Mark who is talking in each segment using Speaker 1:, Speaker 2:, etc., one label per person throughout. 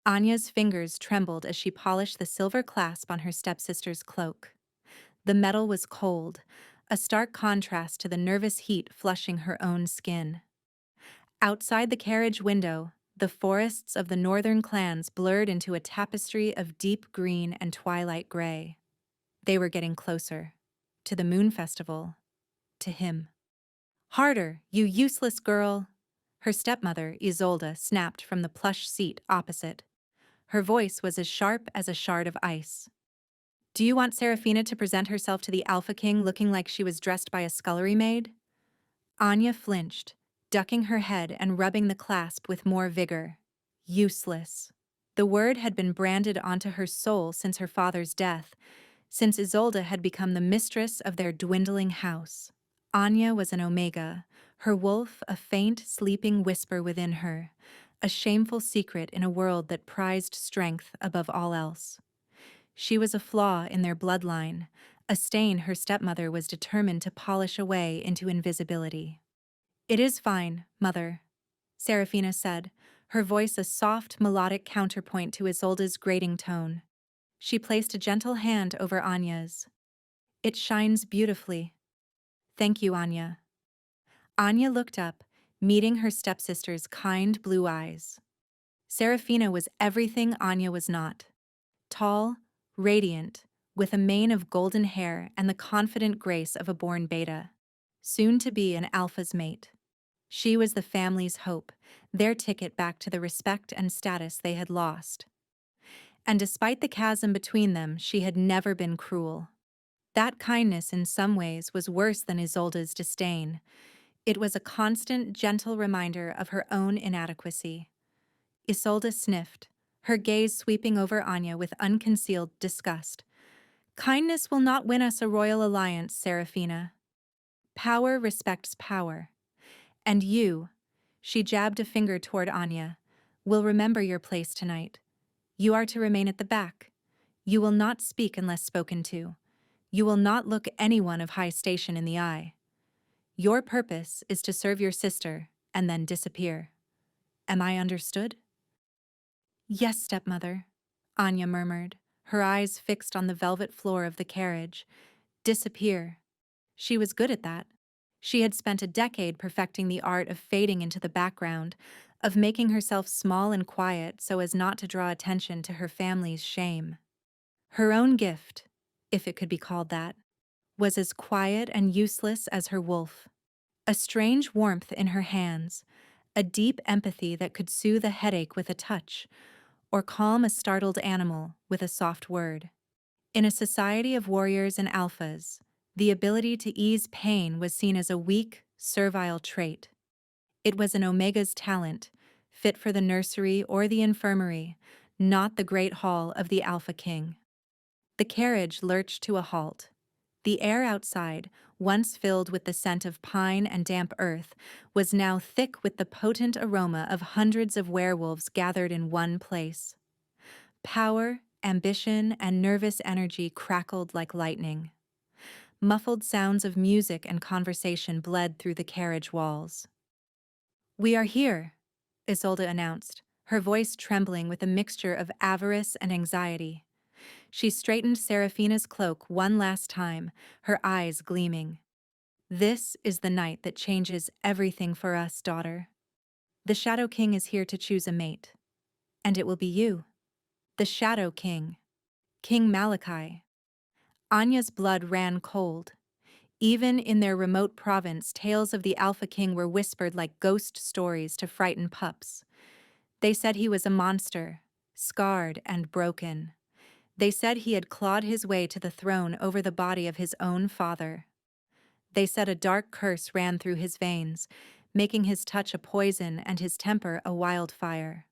Speaker 1: Anya's fingers trembled as she polished the silver clasp on her stepsister's cloak. The metal was cold, a stark contrast to the nervous heat flushing her own skin. Outside the carriage window, the forests of the northern clans blurred into a tapestry of deep green and twilight gray. They were getting closer. To the moon festival. To him. "Harder, you useless girl!" Her stepmother, Isolde, snapped from the plush seat opposite. Her voice was as sharp as a shard of ice. "Do you want Serafina to present herself to the Alpha King looking like she was dressed by a scullery maid?" Anya flinched, ducking her head and rubbing the clasp with more vigor. Useless. The word had been branded onto her soul since her father's death, since Isolde had become the mistress of their dwindling house. Anya was an omega, her wolf a faint, sleeping whisper within her, a shameful secret in a world that prized strength above all else. She was a flaw in their bloodline, a stain her stepmother was determined to polish away into invisibility. "It is fine, mother," Serafina said, her voice a soft, melodic counterpoint to Isolde's grating tone. She placed a gentle hand over Anya's. "It shines beautifully." "Thank you, Anya." Anya looked up, meeting her stepsister's kind blue eyes. Serafina was everything Anya was not. Tall, radiant, with a mane of golden hair and the confident grace of a born beta. Soon to be an alpha's mate. She was the family's hope, their ticket back to the respect and status they had lost. And despite the chasm between them, she had never been cruel. That kindness in some ways was worse than Isolde's disdain. It was a constant, gentle reminder of her own inadequacy. Isolde sniffed, her gaze sweeping over Anya with unconcealed disgust. "Kindness will not win us a royal alliance, Serafina. Power respects power. And you," she jabbed a finger toward Anya, "will remember your place tonight. You are to remain at the back. You will not speak unless spoken to. You will not look anyone of high station in the eye. Your purpose is to serve your sister and then disappear. Am I understood?" "Yes, stepmother," Anya murmured, her eyes fixed on the velvet floor of the carriage. Disappear. She was good at that. She had spent a decade perfecting the art of fading into the background, of making herself small and quiet so as not to draw attention to her family's shame. Her own gift, if it could be called that, was as quiet and useless as her wolf. A strange warmth in her hands, a deep empathy that could soothe a headache with a touch, or calm a startled animal with a soft word. In a society of warriors and alphas, the ability to ease pain was seen as a weak, servile trait. It was an omega's talent, fit for the nursery or the infirmary, not the great hall of the Alpha King. The carriage lurched to a halt. The air outside, once filled with the scent of pine and damp earth, was now thick with the potent aroma of hundreds of werewolves gathered in one place. Power, ambition, and nervous energy crackled like lightning. Muffled sounds of music and conversation bled through the carriage walls. "We are here," Isolde announced, her voice trembling with a mixture of avarice and anxiety. She straightened Serafina's cloak one last time, her eyes gleaming. "This is the night that changes everything for us, daughter. The Shadow King is here to choose a mate. And it will be you. The Shadow King. King Malachi." Anya's blood ran cold. Even in their remote province, tales of the Alpha King were whispered like ghost stories to frighten pups. They said he was a monster, scarred and broken. They said he had clawed his way to the throne over the body of his own father. They said a dark curse ran through his veins, making his touch a poison and his temper a wildfire.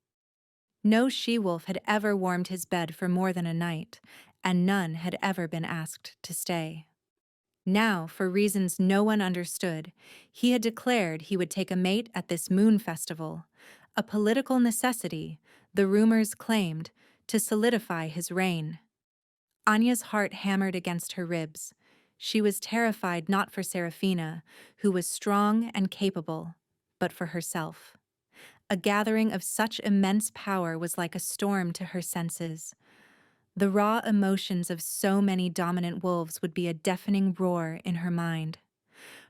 Speaker 1: No she-wolf had ever warmed his bed for more than a night, and none had ever been asked to stay. Now, for reasons no one understood, he had declared he would take a mate at this moon festival, a political necessity, the rumors claimed, to solidify his reign. Anya's heart hammered against her ribs. She was terrified not for Serafina, who was strong and capable, but for herself. A gathering of such immense power was like a storm to her senses. The raw emotions of so many dominant wolves would be a deafening roar in her mind.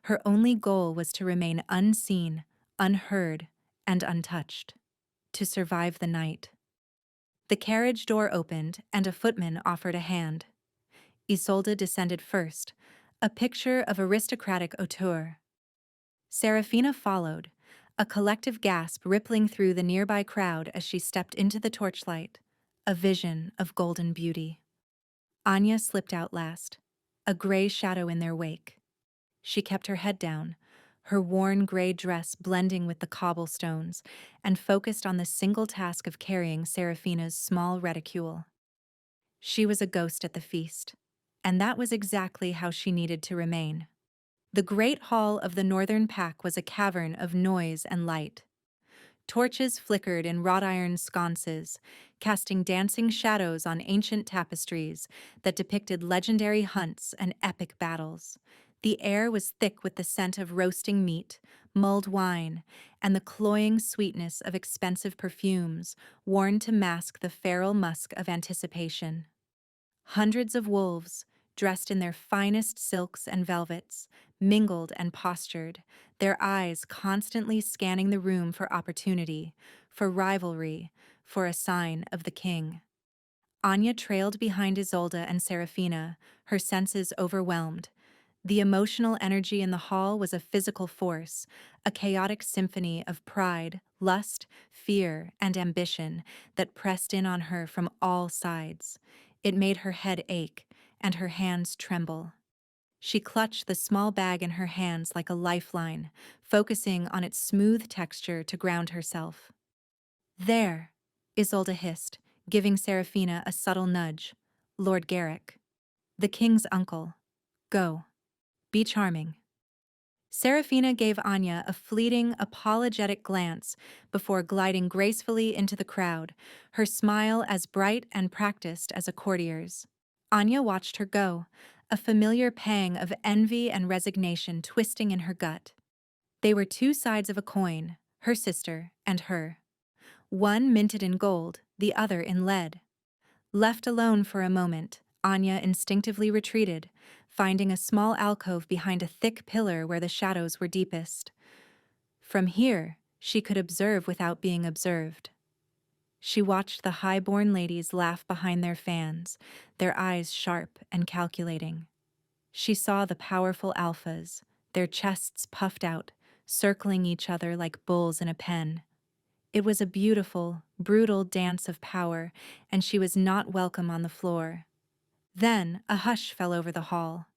Speaker 1: Her only goal was to remain unseen, unheard, and untouched. To survive the night. The carriage door opened, and a footman offered a hand. Isolde descended first, a picture of aristocratic hauteur. Serafina followed, a collective gasp rippling through the nearby crowd as she stepped into the torchlight, a vision of golden beauty. Anya slipped out last, a gray shadow in their wake. She kept her head down, her worn gray dress blending with the cobblestones, and focused on the single task of carrying Serafina's small reticule. She was a ghost at the feast, and that was exactly how she needed to remain. The great hall of the northern pack was a cavern of noise and light. Torches flickered in wrought iron sconces, casting dancing shadows on ancient tapestries that depicted legendary hunts and epic battles. The air was thick with the scent of roasting meat, mulled wine, and the cloying sweetness of expensive perfumes worn to mask the feral musk of anticipation. Hundreds of wolves, dressed in their finest silks and velvets, mingled and postured, their eyes constantly scanning the room for opportunity, for rivalry, for a sign of the king. Anya trailed behind Isolde and Serafina, her senses overwhelmed. The emotional energy in the hall was a physical force, a chaotic symphony of pride, lust, fear, and ambition that pressed in on her from all sides. It made her head ache and her hands tremble. She clutched the small bag in her hands like a lifeline, focusing on its smooth texture to ground herself. "There," Isolde hissed, giving Serafina a subtle nudge. "Lord Garrick. The king's uncle. Go. Be charming." Serafina gave Anya a fleeting, apologetic glance before gliding gracefully into the crowd, her smile as bright and practiced as a courtier's. Anya watched her go, a familiar pang of envy and resignation twisting in her gut. They were two sides of a coin, her sister and her. One minted in gold, the other in lead. Left alone for a moment, Anya instinctively retreated, finding a small alcove behind a thick pillar where the shadows were deepest. From here, she could observe without being observed. She watched the high-born ladies laugh behind their fans, their eyes sharp and calculating. She saw the powerful alphas, their chests puffed out, circling each other like bulls in a pen. It was a beautiful, brutal dance of power, and she was not welcome on the floor. Then a hush fell over the hall.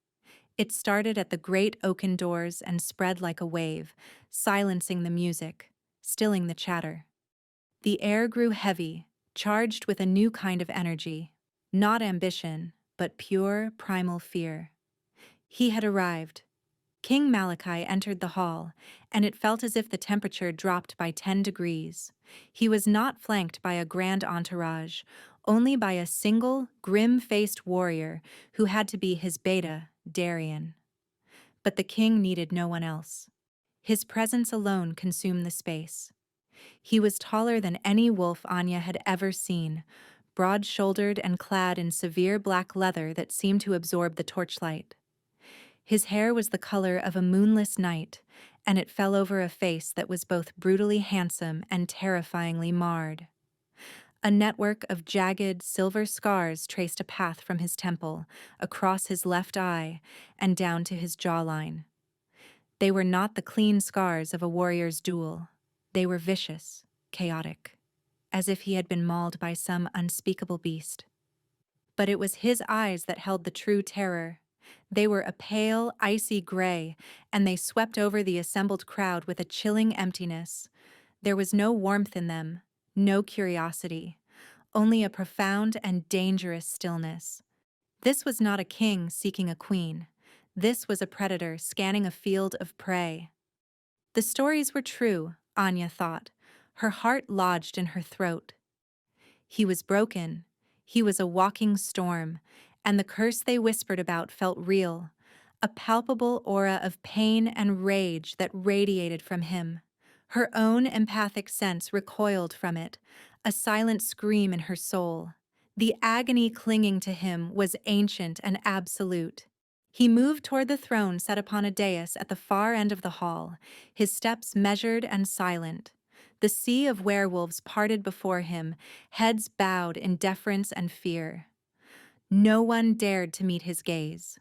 Speaker 1: It started at the great oaken doors and spread like a wave, silencing the music, stilling the chatter. The air grew heavy, charged with a new kind of energy. Not ambition, but pure, primal fear. He had arrived. King Malachi entered the hall, and it felt as if the temperature dropped by 10 degrees. He was not flanked by a grand entourage, only by a single, grim-faced warrior who had to be his beta, Darian. But the king needed no one else. His presence alone consumed the space. He was taller than any wolf Anya had ever seen, broad-shouldered and clad in severe black leather that seemed to absorb the torchlight. His hair was the color of a moonless night, and it fell over a face that was both brutally handsome and terrifyingly marred. A network of jagged, silver scars traced a path from his temple, across his left eye, and down to his jawline. They were not the clean scars of a warrior's duel. They were vicious, chaotic, as if he had been mauled by some unspeakable beast. But it was his eyes that held the true terror. They were a pale, icy gray, and they swept over the assembled crowd with a chilling emptiness. There was no warmth in them, no curiosity, only a profound and dangerous stillness. This was not a king seeking a queen. This was a predator scanning a field of prey. The stories were true, Anya thought, her heart lodged in her throat. He was broken. He was a walking storm, and the curse they whispered about felt real, a palpable aura of pain and rage that radiated from him. Her own empathic sense recoiled from it, a silent scream in her soul. The agony clinging to him was ancient and absolute. He moved toward the throne set upon a dais at the far end of the hall, his steps measured and silent. The sea of werewolves parted before him, heads bowed in deference and fear. No one dared to meet his gaze.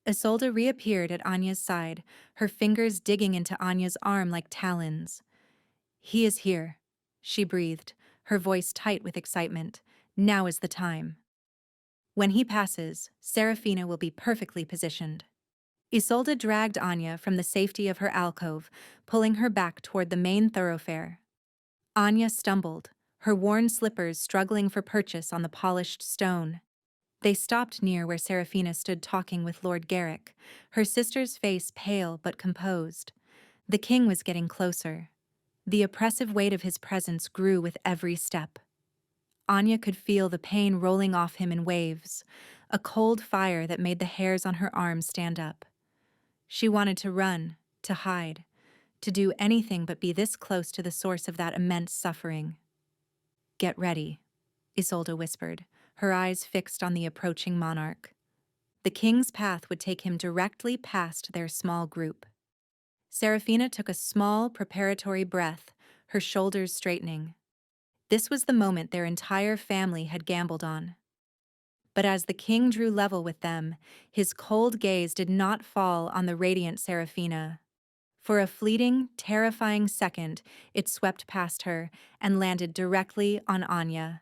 Speaker 1: Isolde reappeared at Anya's side, her fingers digging into Anya's arm like talons. "He is here," she breathed, her voice tight with excitement. "Now is the time. When he passes, Serafina will be perfectly positioned." Isolde dragged Anya from the safety of her alcove, pulling her back toward the main thoroughfare. Anya stumbled, her worn slippers struggling for purchase on the polished stone. They stopped near where Serafina stood talking with Lord Garrick, her sister's face pale but composed. The king was getting closer. The oppressive weight of his presence grew with every step. Anya could feel the pain rolling off him in waves, a cold fire that made the hairs on her arms stand up. She wanted to run, to hide, to do anything but be this close to the source of that immense suffering. "Get ready," Isolde whispered, her eyes fixed on the approaching monarch. The king's path would take him directly past their small group. Serafina took a small, preparatory breath, her shoulders straightening. This was the moment their entire family had gambled on. But as the king drew level with them, his cold gaze did not fall on the radiant Serafina. For a fleeting, terrifying second, it swept past her and landed directly on Anya.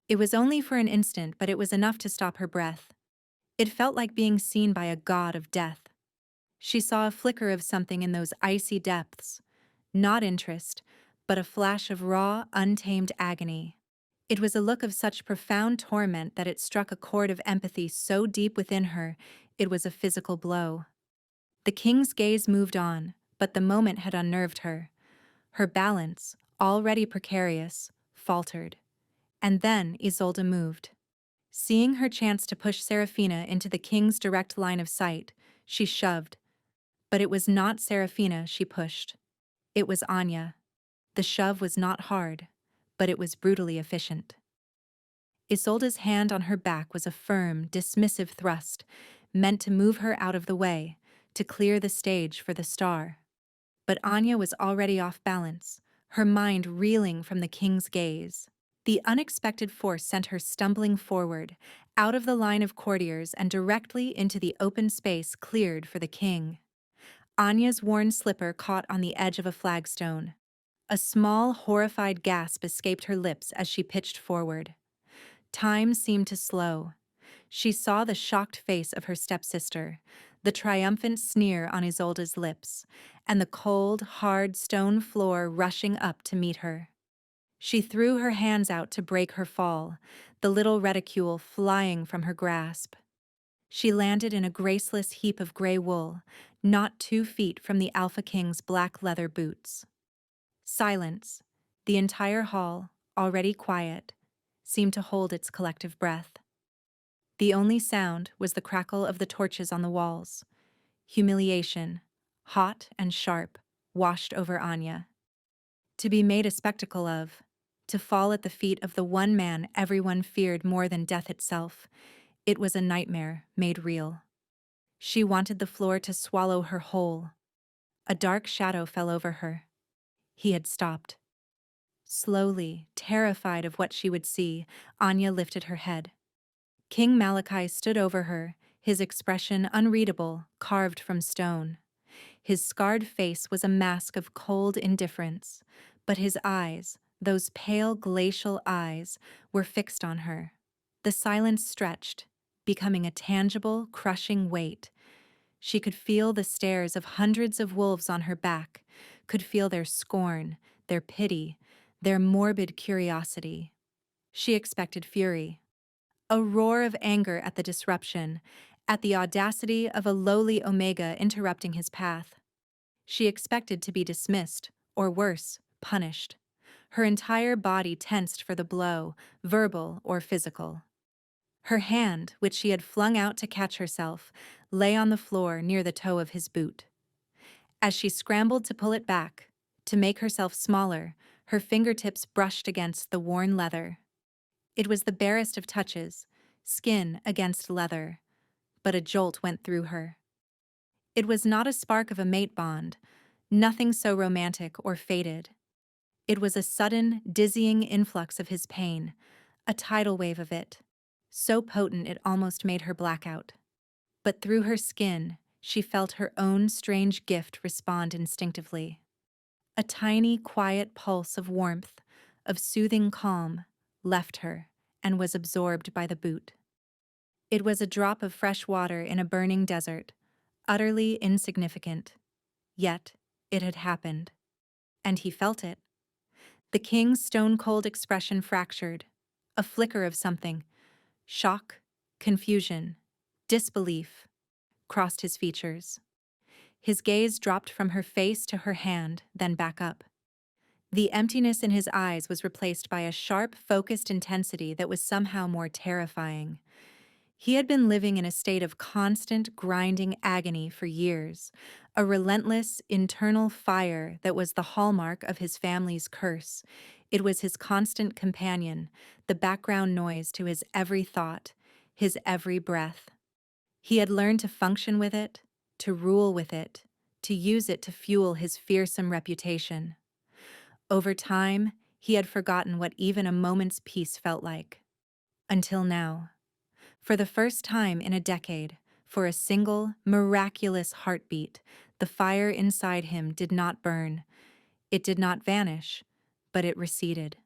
Speaker 1: It was only for an instant, but it was enough to stop her breath. It felt like being seen by a god of death. She saw a flicker of something in those icy depths. Not interest, but a flash of raw, untamed agony. It was a look of such profound torment that it struck a chord of empathy so deep within her, it was a physical blow. The king's gaze moved on, but the moment had unnerved her. Her balance, already precarious, faltered. And then Isolde moved. Seeing her chance to push Serafina into the king's direct line of sight, she shoved. But it was not Serafina she pushed. It was Anya. The shove was not hard, but it was brutally efficient. Isolde's hand on her back was a firm, dismissive thrust, meant to move her out of the way, to clear the stage for the star. But Anya was already off balance, her mind reeling from the king's gaze. The unexpected force sent her stumbling forward, out of the line of courtiers and directly into the open space cleared for the king. Anya's worn slipper caught on the edge of a flagstone. A small, horrified gasp escaped her lips as she pitched forward. Time seemed to slow. She saw the shocked face of her stepsister, the triumphant sneer on Isolde's lips, and the cold, hard stone floor rushing up to meet her. She threw her hands out to break her fall, the little reticule flying from her grasp. She landed in a graceless heap of gray wool, not 2 feet from the Alpha King's black leather boots. Silence, the entire hall, already quiet, seemed to hold its collective breath. The only sound was the crackle of the torches on the walls. Humiliation, hot and sharp, washed over Anya. To be made a spectacle of, to fall at the feet of the one man everyone feared more than death itself, it was a nightmare made real. She wanted the floor to swallow her whole. A dark shadow fell over her. He had stopped. Slowly, terrified of what she would see, Anya lifted her head. King Malachi stood over her, his expression unreadable, carved from stone. His scarred face was a mask of cold indifference, but his eyes, those pale glacial eyes, were fixed on her. The silence stretched, becoming a tangible, crushing weight. She could feel the stares of hundreds of wolves on her back, could feel their scorn, their pity, their morbid curiosity. She expected fury. A roar of anger at the disruption, at the audacity of a lowly Omega interrupting his path. She expected to be dismissed, or worse, punished. Her entire body tensed for the blow, verbal or physical. Her hand, which she had flung out to catch herself, lay on the floor near the toe of his boot. As she scrambled to pull it back, To make herself smaller, her fingertips brushed against the worn leather. It was the barest of touches, skin against leather, but a jolt went through her. It was not a spark of a mate bond, nothing so romantic or fated. It was a sudden, dizzying influx of his pain, a tidal wave of it, so potent it almost made her black out. But through her skin, she felt her own strange gift respond instinctively. A tiny, quiet pulse of warmth, of soothing calm, left her and was absorbed by the boot. It was a drop of fresh water in a burning desert, utterly insignificant. Yet, it had happened. And he felt it. The king's stone-cold expression fractured. A flicker of something, shock, confusion, disbelief, crossed his features. His gaze dropped from her face to her hand, then back up. The emptiness in his eyes was replaced by a sharp, focused intensity that was somehow more terrifying. He had been living in a state of constant, grinding agony for years, a relentless, internal fire that was the hallmark of his family's curse. It was his constant companion, the background noise to his every thought, his every breath. He had learned to function with it, to rule with it, to use it to fuel his fearsome reputation. Over time, he had forgotten what even a moment's peace felt like. Until now. For the first time in a decade, for a single, miraculous heartbeat, the fire inside him did not burn. It did not vanish, but it receded.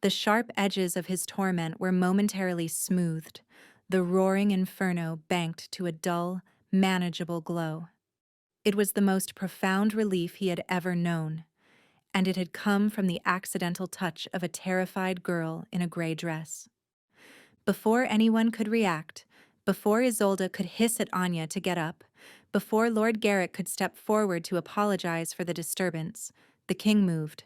Speaker 1: The sharp edges of his torment were momentarily smoothed, the roaring inferno banked to a dull, manageable glow. It was the most profound relief he had ever known, and it had come from the accidental touch of a terrified girl in a gray dress. Before anyone could react, before Isolde could hiss at Anya to get up, before Lord Garrick could step forward to apologize for the disturbance, the king moved.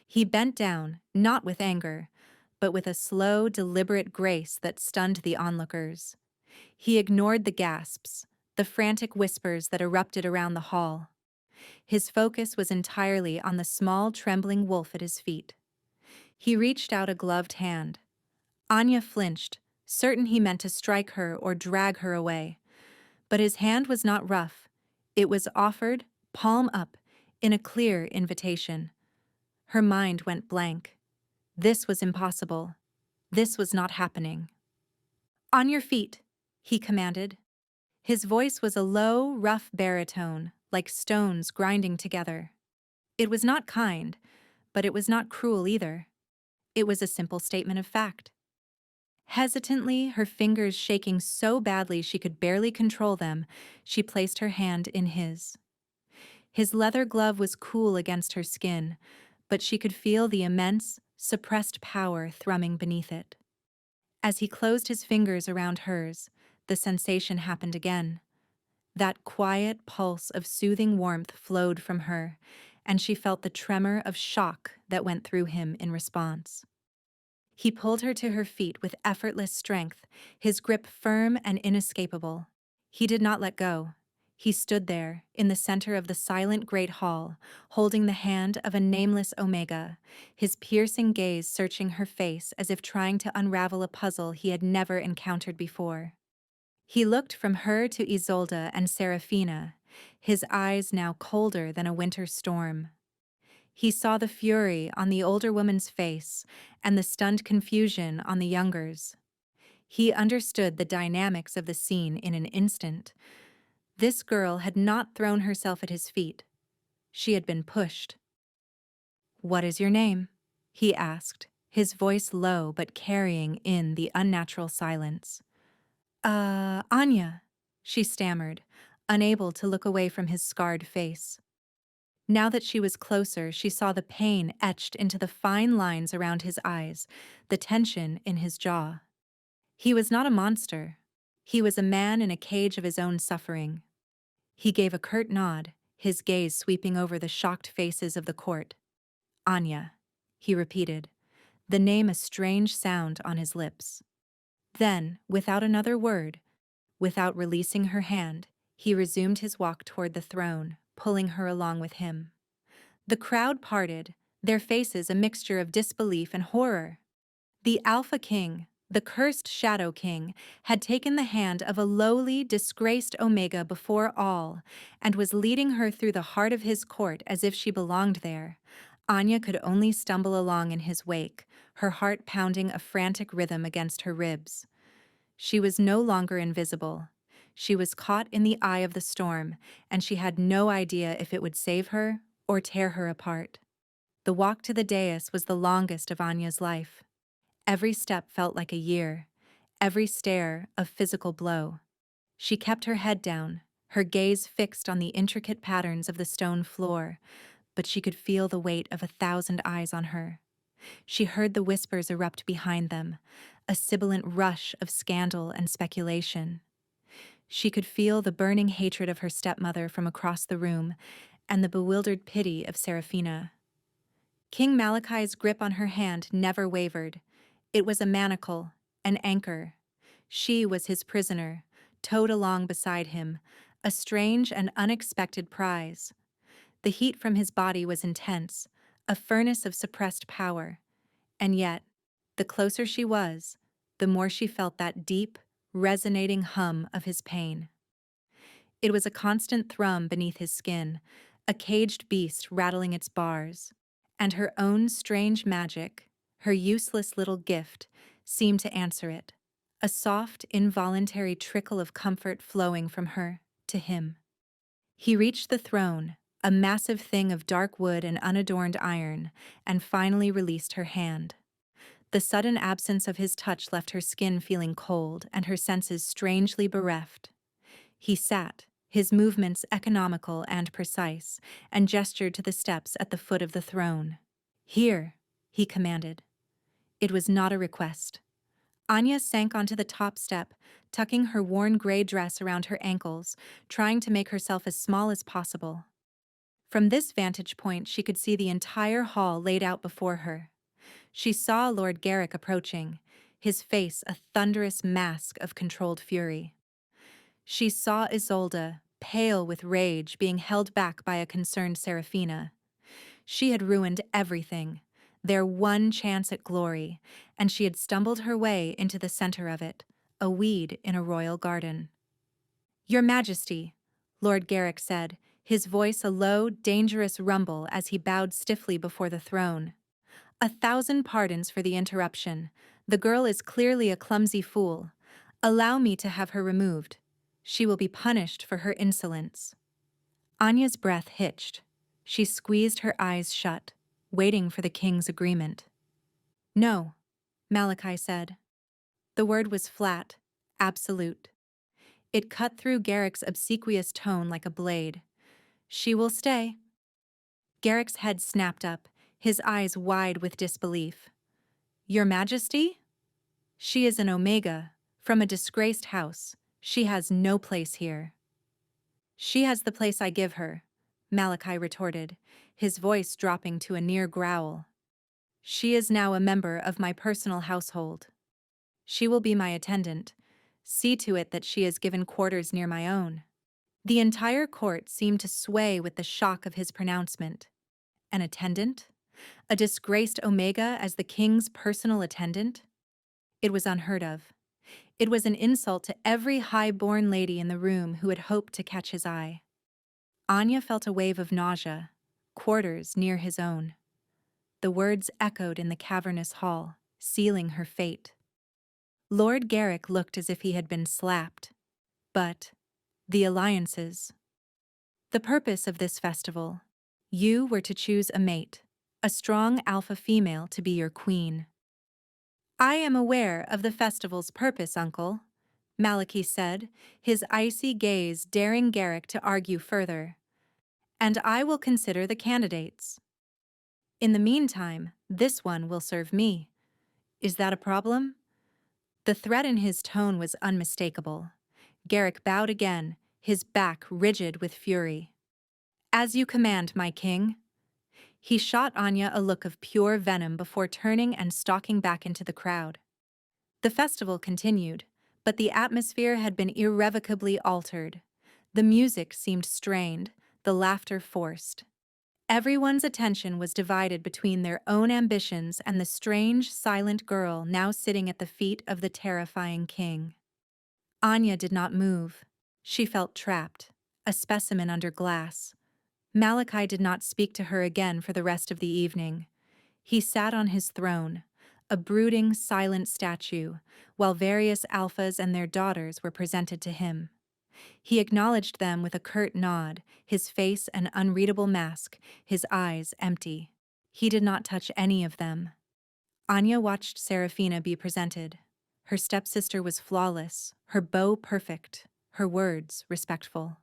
Speaker 1: He bent down, not with anger, but with a slow, deliberate grace that stunned the onlookers. He ignored the gasps, the frantic whispers that erupted around the hall. His focus was entirely on the small, trembling wolf at his feet. He reached out a gloved hand. Anya flinched, certain he meant to strike her or drag her away. But his hand was not rough. It was offered, palm up, in a clear invitation. Her mind went blank. This was impossible. This was not happening. "On your feet," he commanded. His voice was a low, rough baritone, like stones grinding together. It was not kind, but it was not cruel either. It was a simple statement of fact. Hesitantly, her fingers shaking so badly she could barely control them, she placed her hand in his. His leather glove was cool against her skin, but she could feel the immense, suppressed power thrumming beneath it. As he closed his fingers around hers, the sensation happened again. That quiet pulse of soothing warmth flowed from her, and she felt the tremor of shock that went through him in response. He pulled her to her feet with effortless strength, his grip firm and inescapable. He did not let go. He stood there, in the center of the silent great hall, holding the hand of a nameless Omega, his piercing gaze searching her face as if trying to unravel a puzzle he had never encountered before. He looked from her to Isolde and Serafina, his eyes now colder than a winter storm. He saw the fury on the older woman's face and the stunned confusion on the younger's. He understood the dynamics of the scene in an instant. This girl had not thrown herself at his feet. She had been pushed. "What is your name?" he asked, his voice low but carrying in the unnatural silence. Anya," she stammered, unable to look away from his scarred face. Now that she was closer, she saw the pain etched into the fine lines around his eyes, the tension in his jaw. He was not a monster. He was a man in a cage of his own suffering. He gave a curt nod, his gaze sweeping over the shocked faces of the court. "Anya," he repeated, the name a strange sound on his lips. Then, without another word, without releasing her hand, he resumed his walk toward the throne, pulling her along with him. The crowd parted, their faces a mixture of disbelief and horror. The Alpha King, the cursed Shadow King, had taken the hand of a lowly, disgraced Omega before all, and was leading her through the heart of his court as if she belonged there. Anya could only stumble along in his wake, her heart pounding a frantic rhythm against her ribs. She was no longer invisible. She was caught in the eye of the storm, and she had no idea if it would save her or tear her apart. The walk to the dais was the longest of Anya's life. Every step felt like a year, every stare a physical blow. She kept her head down, her gaze fixed on the intricate patterns of the stone floor, but she could feel the weight of 1,000 eyes on her. She heard the whispers erupt behind them, a sibilant rush of scandal and speculation. She could feel the burning hatred of her stepmother from across the room and the bewildered pity of Seraphina. King Malachi's grip on her hand never wavered. It was a manacle, an anchor. She was his prisoner, towed along beside him, a strange and unexpected prize. The heat from his body was intense, a furnace of suppressed power. And yet, the closer she was, the more she felt that deep, resonating hum of his pain. It was a constant thrum beneath his skin, a caged beast rattling its bars, and her own strange magic, her useless little gift, seemed to answer it, a soft, involuntary trickle of comfort flowing from her to him. He reached the throne, a massive thing of dark wood and unadorned iron, and finally released her hand. The sudden absence of his touch left her skin feeling cold and her senses strangely bereft. He sat, his movements economical and precise, and gestured to the steps at the foot of the throne. "Here," he commanded. It was not a request. Anya sank onto the top step, tucking her worn gray dress around her ankles, trying to make herself as small as possible. From this vantage point, she could see the entire hall laid out before her. She saw Lord Garrick approaching, his face a thunderous mask of controlled fury. She saw Isolde, pale with rage, being held back by a concerned Seraphina. She had ruined everything, their one chance at glory, and she had stumbled her way into the center of it, a weed in a royal garden. "Your Majesty," Lord Garrick said, his voice a low, dangerous rumble as he bowed stiffly before the throne. "1,000 pardons for the interruption. The girl is clearly a clumsy fool. Allow me to have her removed. She will be punished for her insolence." Anya's breath hitched. She squeezed her eyes shut, waiting for the king's agreement. "No," Malachi said. The word was flat, absolute. It cut through Garrick's obsequious tone like a blade. "She will stay." Garrick's head snapped up, his eyes wide with disbelief. "Your Majesty? She is an Omega, from a disgraced house. She has no place here." "She has the place I give her," Malachi retorted, his voice dropping to a near growl. "She is now a member of my personal household. She will be my attendant. See to it that she is given quarters near my own." The entire court seemed to sway with the shock of his pronouncement. An attendant? A disgraced Omega as the king's personal attendant? It was unheard of. It was an insult to every high-born lady in the room who had hoped to catch his eye. Anya felt a wave of nausea, quarters near his own. The words echoed in the cavernous hall, sealing her fate. Lord Garrick looked as if he had been slapped. But the alliances. The purpose of this festival. You were to choose a mate, a strong alpha female to be your queen. "I am aware of the festival's purpose, Uncle," Malachi said, his icy gaze daring Garrick to argue further. "And I will consider the candidates. In the meantime, this one will serve me. Is that a problem?" The threat in his tone was unmistakable. Garrick bowed again, his back rigid with fury. "As you command, my king." He shot Anya a look of pure venom before turning and stalking back into the crowd. The festival continued, but the atmosphere had been irrevocably altered. The music seemed strained, the laughter forced. Everyone's attention was divided between their own ambitions and the strange, silent girl now sitting at the feet of the terrifying king. Anya did not move. She felt trapped, a specimen under glass. Malachi did not speak to her again for the rest of the evening. He sat on his throne, a brooding, silent statue, while various alphas and their daughters were presented to him. He acknowledged them with a curt nod, his face an unreadable mask, his eyes empty. He did not touch any of them. Anya watched Serafina be presented. Her stepsister was flawless, her bow perfect, her words respectful.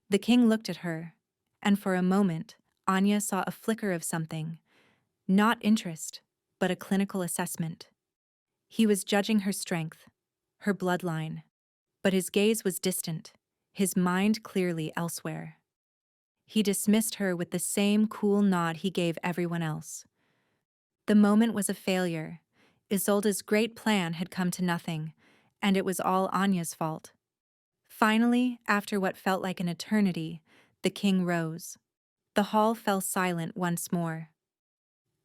Speaker 1: The king looked at her, and for a moment, Anya saw a flicker of something. Not interest, but a clinical assessment. He was judging her strength, her bloodline, but his gaze was distant, his mind clearly elsewhere. He dismissed her with the same cool nod he gave everyone else. The moment was a failure. Isolde's great plan had come to nothing, and it was all Anya's fault. Finally, after what felt like an eternity, the king rose. The hall fell silent once more.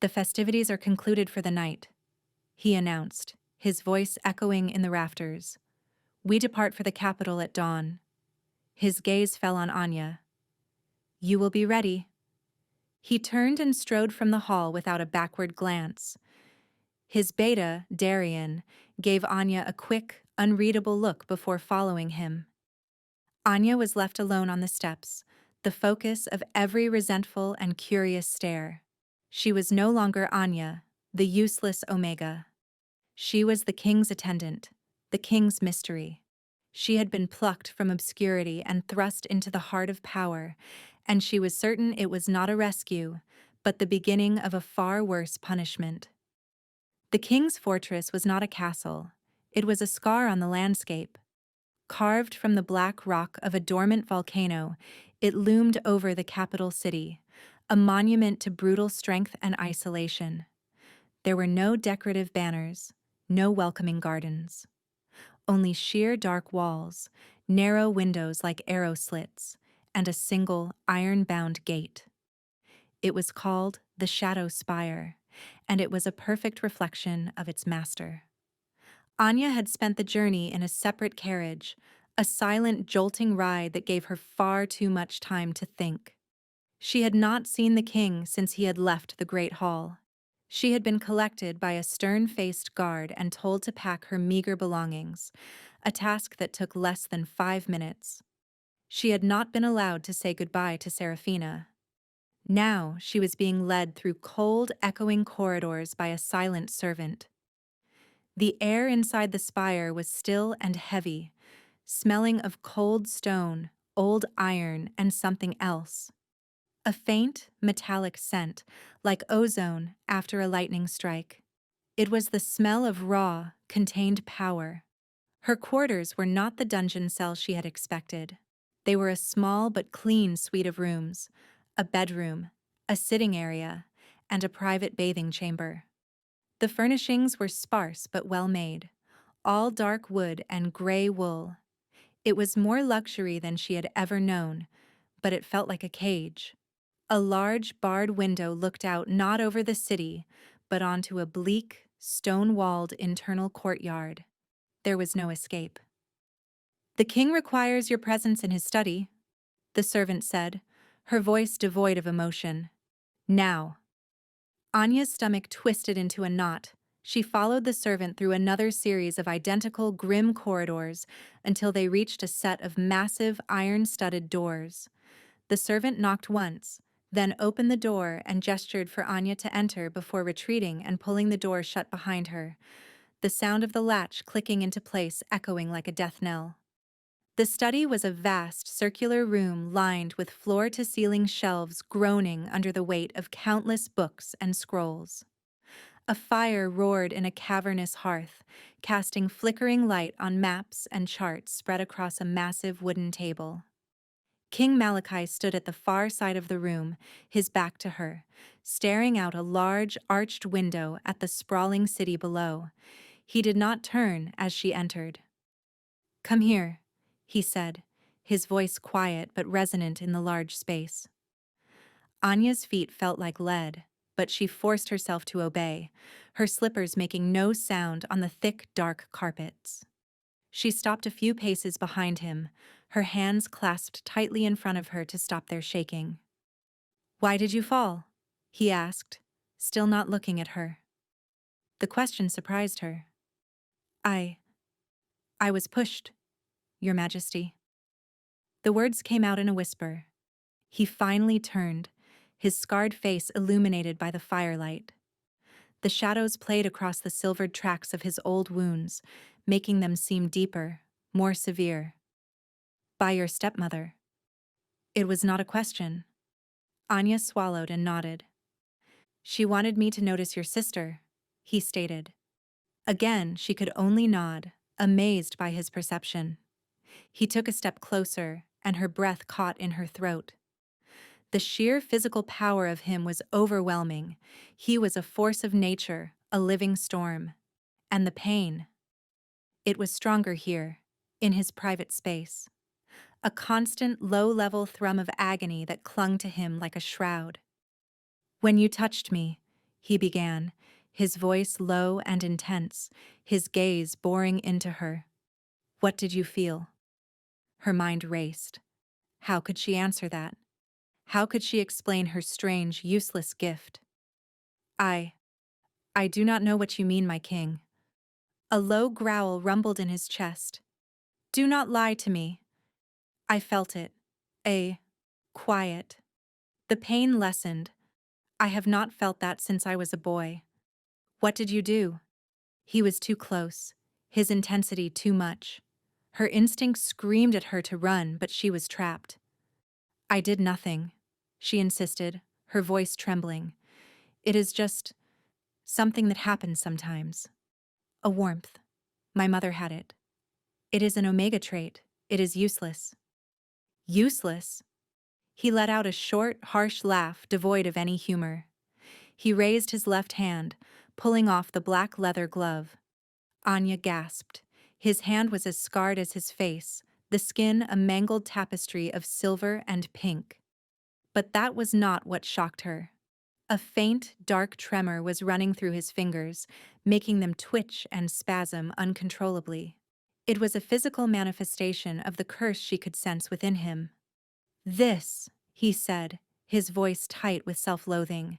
Speaker 1: "The festivities are concluded for the night," he announced, his voice echoing in the rafters. "We depart for the capital at dawn." His gaze fell on Anya. "You will be ready." He turned and strode from the hall without a backward glance. His beta, Darian, gave Anya a quick, unreadable look before following him. Anya was left alone on the steps, the focus of every resentful and curious stare. She was no longer Anya, the useless Omega. She was the king's attendant, the king's mystery. She had been plucked from obscurity and thrust into the heart of power, and she was certain it was not a rescue, but the beginning of a far worse punishment. The king's fortress was not a castle. It was a scar on the landscape. Carved from the black rock of a dormant volcano, it loomed over the capital city, a monument to brutal strength and isolation. There were no decorative banners, no welcoming gardens. Only sheer dark walls, narrow windows like arrow slits, and a single iron-bound gate. It was called the Shadow Spire, and it was a perfect reflection of its master. Anya had spent the journey in a separate carriage, a silent, jolting ride that gave her far too much time to think. She had not seen the king since he had left the Great Hall. She had been collected by a stern-faced guard and told to pack her meager belongings, a task that took less than 5 minutes. She had not been allowed to say goodbye to Serafina. Now she was being led through cold, echoing corridors by a silent servant. The air inside the spire was still and heavy, smelling of cold stone, old iron, and something else. A faint, metallic scent, like ozone after a lightning strike. It was the smell of raw, contained power. Her quarters were not the dungeon cell she had expected. They were a small but clean suite of rooms, a bedroom, a sitting area, and a private bathing chamber. The furnishings were sparse but well made, all dark wood and gray wool. It was more luxury than she had ever known, but it felt like a cage. A large barred window looked out not over the city, but onto a bleak, stone-walled internal courtyard. There was no escape. "The king requires your presence in his study," the servant said, her voice devoid of emotion. "Now." Anya's stomach twisted into a knot. She followed the servant through another series of identical, grim corridors until they reached a set of massive, iron-studded doors. The servant knocked once, then opened the door and gestured for Anya to enter before retreating and pulling the door shut behind her, the sound of the latch clicking into place echoing like a death knell. The study was a vast, circular room lined with floor-to-ceiling shelves groaning under the weight of countless books and scrolls. A fire roared in a cavernous hearth, casting flickering light on maps and charts spread across a massive wooden table. King Malachi stood at the far side of the room, his back to her, staring out a large, arched window at the sprawling city below. He did not turn as she entered. "Come here," he said, his voice quiet but resonant in the large space. Anya's feet felt like lead, but she forced herself to obey, her slippers making no sound on the thick, dark carpets. She stopped a few paces behind him, her hands clasped tightly in front of her to stop their shaking. "Why did you fall?" he asked, still not looking at her. The question surprised her. I was pushed, Your Majesty." The words came out in a whisper. He finally turned, his scarred face illuminated by the firelight. The shadows played across the silvered tracks of his old wounds, making them seem deeper, more severe. "By your stepmother." It was not a question. Anya swallowed and nodded. "She wanted me to notice your sister," he stated. Again, she could only nod, amazed by his perception. He took a step closer, and her breath caught in her throat. The sheer physical power of him was overwhelming. He was a force of nature, a living storm. And the pain. It was stronger here, in his private space. A constant, low-level thrum of agony that clung to him like a shroud. "When you touched me," he began, his voice low and intense, his gaze boring into her. "What did you feel?" Her mind raced. How could she answer that? How could she explain her strange, useless gift? I do not know what you mean, my king." A low growl rumbled in his chest. "Do not lie to me." I felt it. Quiet. The pain lessened. "I have not felt that since I was a boy." "What did you do?" He was too close, his intensity too much. Her instinct screamed at her to run, but she was trapped. "I did nothing," she insisted, her voice trembling. "It is just something that happens sometimes. A warmth. My mother had it. It is an omega trait. It is useless." Useless? He let out a short, harsh laugh devoid of any humor. He raised his left hand, pulling off the black leather glove. Anya gasped. His hand was as scarred as his face, the skin a mangled tapestry of silver and pink. But that was not what shocked her. A faint, dark tremor was running through his fingers, making them twitch and spasm uncontrollably. It was a physical manifestation of the curse she could sense within him. "This," he said, his voice tight with self-loathing,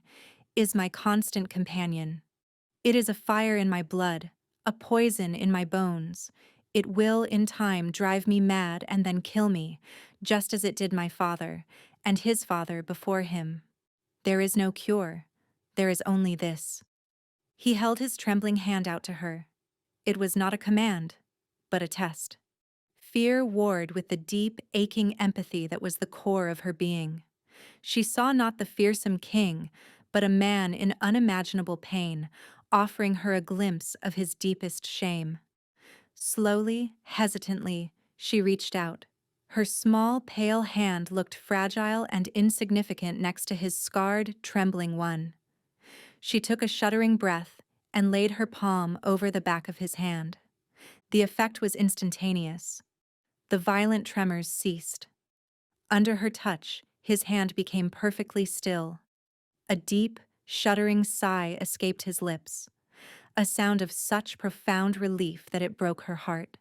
Speaker 1: "is my constant companion. It is a fire in my blood, a poison in my bones. It will, in time, drive me mad and then kill me, just as it did my father, and his father before him. There is no cure. There is only this." He held his trembling hand out to her. It was not a command, but a test. Fear warred with the deep, aching empathy that was the core of her being. She saw not the fearsome king, but a man in unimaginable pain, offering her a glimpse of his deepest shame. Slowly, hesitantly, she reached out. Her small, pale hand looked fragile and insignificant next to his scarred, trembling one. She took a shuddering breath and laid her palm over the back of his hand. The effect was instantaneous. The violent tremors ceased. Under her touch, his hand became perfectly still. A deep, shuddering sigh escaped his lips, a sound of such profound relief that it broke her heart.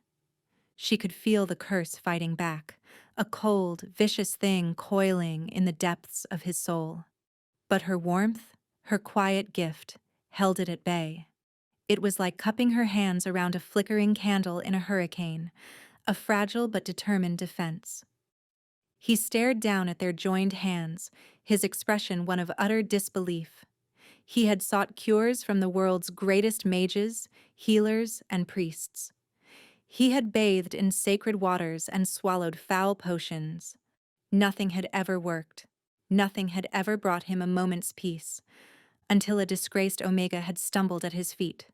Speaker 1: She could feel the curse fighting back, a cold, vicious thing coiling in the depths of his soul. But her warmth, her quiet gift, held it at bay. It was like cupping her hands around a flickering candle in a hurricane, a fragile but determined defense. He stared down at their joined hands, his expression one of utter disbelief. He had sought cures from the world's greatest mages, healers, and priests. He had bathed in sacred waters and swallowed foul potions. Nothing had ever worked. Nothing had ever brought him a moment's peace, until a disgraced Omega had stumbled at his feet.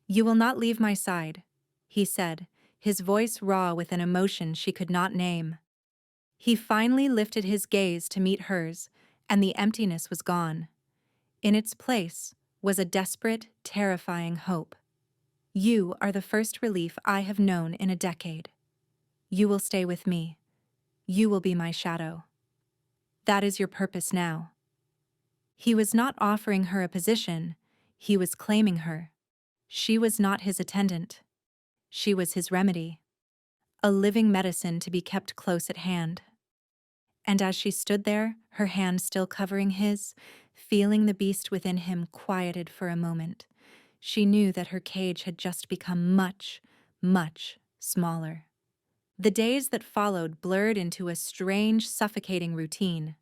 Speaker 1: "You will not leave my side," he said, his voice raw with an emotion she could not name. He finally lifted his gaze to meet hers, and the emptiness was gone. In its place was a desperate, terrifying hope. "You are the first relief I have known in a decade. You will stay with me. You will be my shadow." That is your purpose now. He was not offering her a position, he was claiming her. She was not his attendant. She was his remedy. A living medicine to be kept close at hand. And as she stood there, her hand still covering his, feeling the beast within him quieted for a moment, she knew that her cage had just become much, much smaller. The days that followed blurred into a strange, suffocating routine.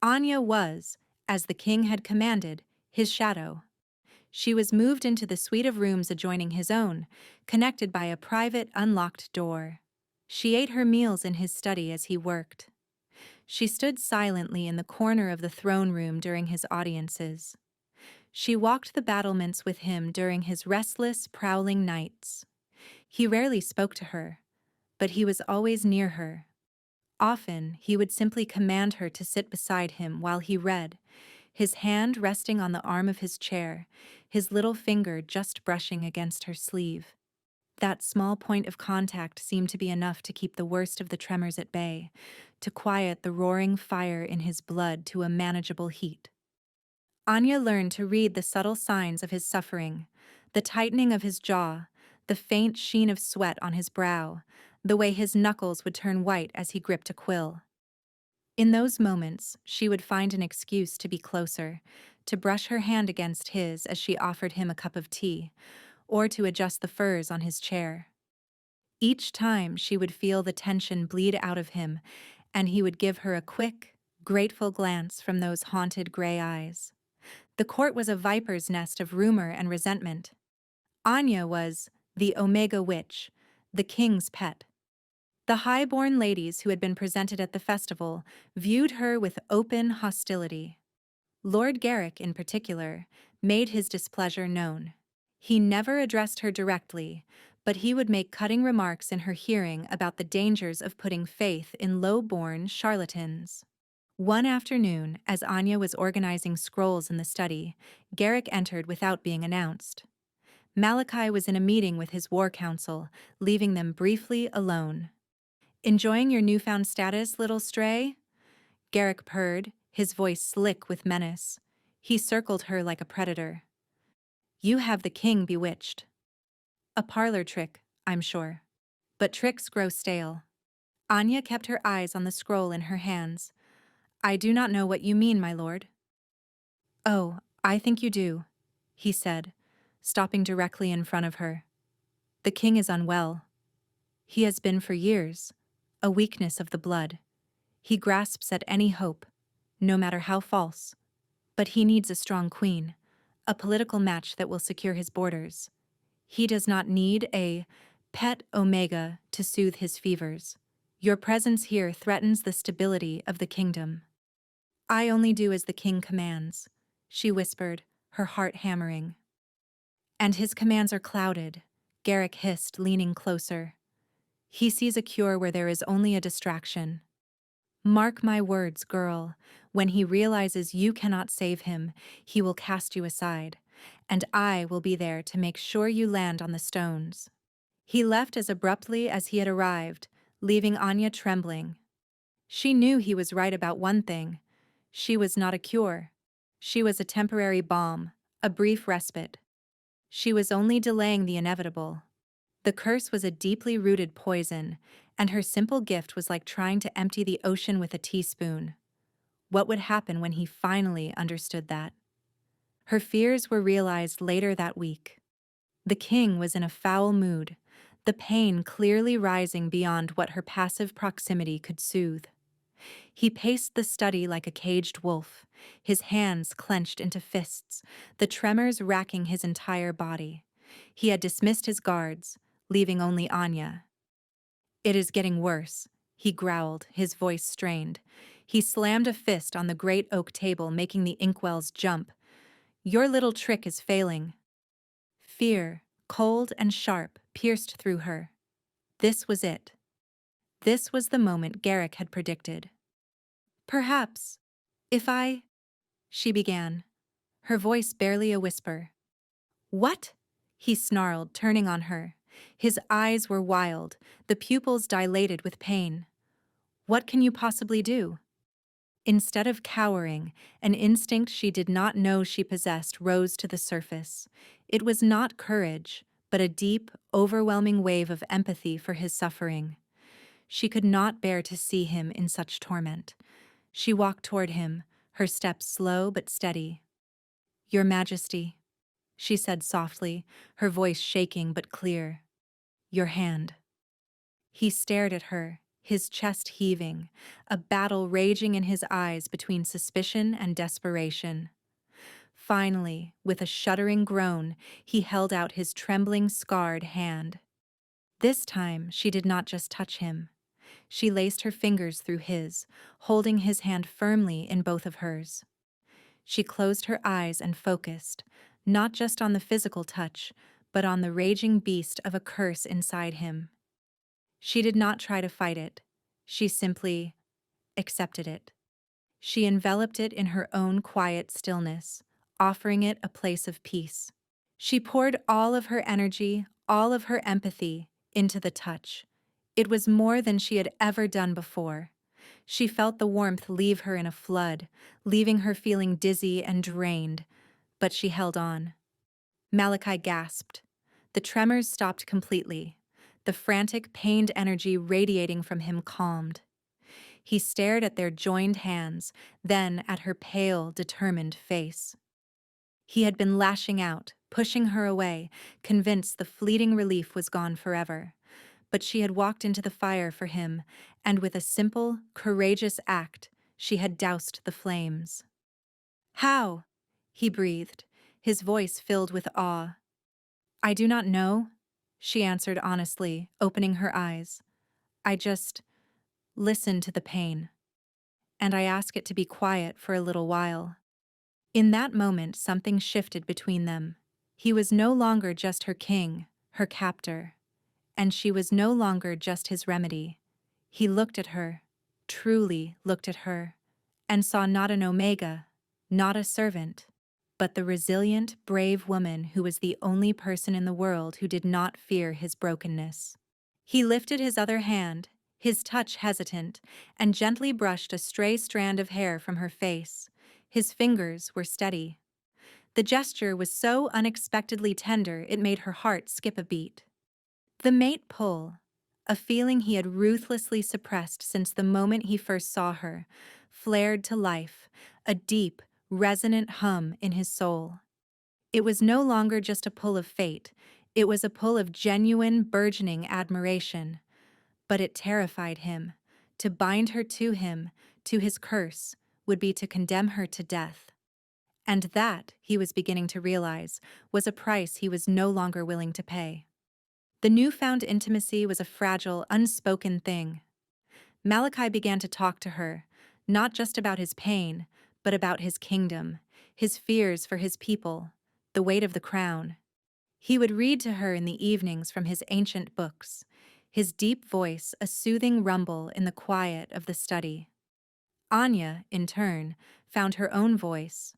Speaker 1: Anya was, as the king had commanded, his shadow. She was moved into the suite of rooms adjoining his own, connected by a private, unlocked door. She ate her meals in his study as he worked. She stood silently in the corner of the throne room during his audiences. She walked the battlements with him during his restless, prowling nights. He rarely spoke to her, but he was always near her. Often, he would simply command her to sit beside him while he read, his hand resting on the arm of his chair, his little finger just brushing against her sleeve. That small point of contact seemed to be enough to keep the worst of the tremors at bay, to quiet the roaring fire in his blood to a manageable heat. Anya learned to read the subtle signs of his suffering, the tightening of his jaw, the faint sheen of sweat on his brow, the way his knuckles would turn white as he gripped a quill. In those moments, she would find an excuse to be closer, to brush her hand against his as she offered him a cup of tea, or to adjust the furs on his chair. Each time she would feel the tension bleed out of him, and he would give her a quick, grateful glance from those haunted gray eyes. The court was a viper's nest of rumor and resentment. Anya was the Omega Witch, the king's pet. The high-born ladies who had been presented at the festival viewed her with open hostility. Lord Garrick, in particular, made his displeasure known. He never addressed her directly, but he would make cutting remarks in her hearing about the dangers of putting faith in low-born charlatans. One afternoon, as Anya was organizing scrolls in the study, Garrick entered without being announced. Malachi was in a meeting with his war council, leaving them briefly alone. "Enjoying your newfound status, little stray?" Garrick purred, his voice slick with menace. He circled her like a predator. "You have the king bewitched." "A parlor trick, I'm sure. But tricks grow stale." Anya kept her eyes on the scroll in her hands. "I do not know what you mean, my lord." "Oh, I think you do," he said, stopping directly in front of her. "The king is unwell. He has been for years, a weakness of the blood. He grasps at any hope, no matter how false. But he needs a strong queen, a political match that will secure his borders. He does not need a pet Omega to soothe his fevers. Your presence here threatens the stability of the kingdom." "I only do as the king commands," she whispered, her heart hammering. "And his commands are clouded," Garrick hissed, leaning closer. "He sees a cure where there is only a distraction. Mark my words, girl, when he realizes you cannot save him, he will cast you aside, and I will be there to make sure you land on the stones." He left as abruptly as he had arrived, leaving Anya trembling. She knew he was right about one thing. She was not a cure. She was a temporary balm, a brief respite. She was only delaying the inevitable. The curse was a deeply rooted poison, and her simple gift was like trying to empty the ocean with a teaspoon. What would happen when he finally understood that? Her fears were realized later that week. The king was in a foul mood, the pain clearly rising beyond what her passive proximity could soothe. He paced the study like a caged wolf, his hands clenched into fists, the tremors racking his entire body. He had dismissed his guards, leaving only Anya. "It is getting worse," he growled, his voice strained. He slammed a fist on the great oak table, making the inkwells jump. "Your little trick is failing." Fear, cold and sharp, pierced through her. This was it. This was the moment Garrick had predicted. "Perhaps, if I—" she began, her voice barely a whisper. "What?" he snarled, turning on her. His eyes were wild, the pupils dilated with pain. "What can you possibly do?" Instead of cowering, an instinct she did not know she possessed rose to the surface. It was not courage, but a deep, overwhelming wave of empathy for his suffering. She could not bear to see him in such torment. She walked toward him, her steps slow but steady. "Your Majesty," she said softly, her voice shaking but clear. "Your hand." He stared at her, his chest heaving, a battle raging in his eyes between suspicion and desperation. Finally, with a shuddering groan, he held out his trembling, scarred hand. This time, she did not just touch him. She laced her fingers through his, holding his hand firmly in both of hers. She closed her eyes and focused, not just on the physical touch, but on the raging beast of a curse inside him. She did not try to fight it. She simply accepted it. She enveloped it in her own quiet stillness, offering it a place of peace. She poured all of her energy, all of her empathy, into the touch. It was more than she had ever done before. She felt the warmth leave her in a flood, leaving her feeling dizzy and drained, but she held on. Malachi gasped. The tremors stopped completely. The frantic, pained energy radiating from him calmed. He stared at their joined hands, then at her pale, determined face. He had been lashing out, pushing her away, convinced the fleeting relief was gone forever. But she had walked into the fire for him, and with a simple, courageous act, she had doused the flames. "How?" he breathed, his voice filled with awe. "I do not know," she answered honestly, opening her eyes. "I just listen to the pain. And I ask it to be quiet for a little while." In that moment, something shifted between them. He was no longer just her king, her captor. And she was no longer just his remedy. He looked at her, truly looked at her, and saw not an omega, not a servant, but the resilient, brave woman who was the only person in the world who did not fear his brokenness. He lifted his other hand, his touch hesitant, and gently brushed a stray strand of hair from her face. His fingers were steady. The gesture was so unexpectedly tender it made her heart skip a beat. The mate pull, a feeling he had ruthlessly suppressed since the moment he first saw her, flared to life, a deep, resonant hum in his soul. It was no longer just a pull of fate, it was a pull of genuine, burgeoning admiration. But it terrified him. To bind her to him, to his curse, would be to condemn her to death. And that, he was beginning to realize, was a price he was no longer willing to pay. The newfound intimacy was a fragile, unspoken thing. Malachi began to talk to her, not just about his pain, but about his kingdom, his fears for his people, the weight of the crown. He would read to her in the evenings from his ancient books, his deep voice a soothing rumble in the quiet of the study. Anya, in turn, found her own voice.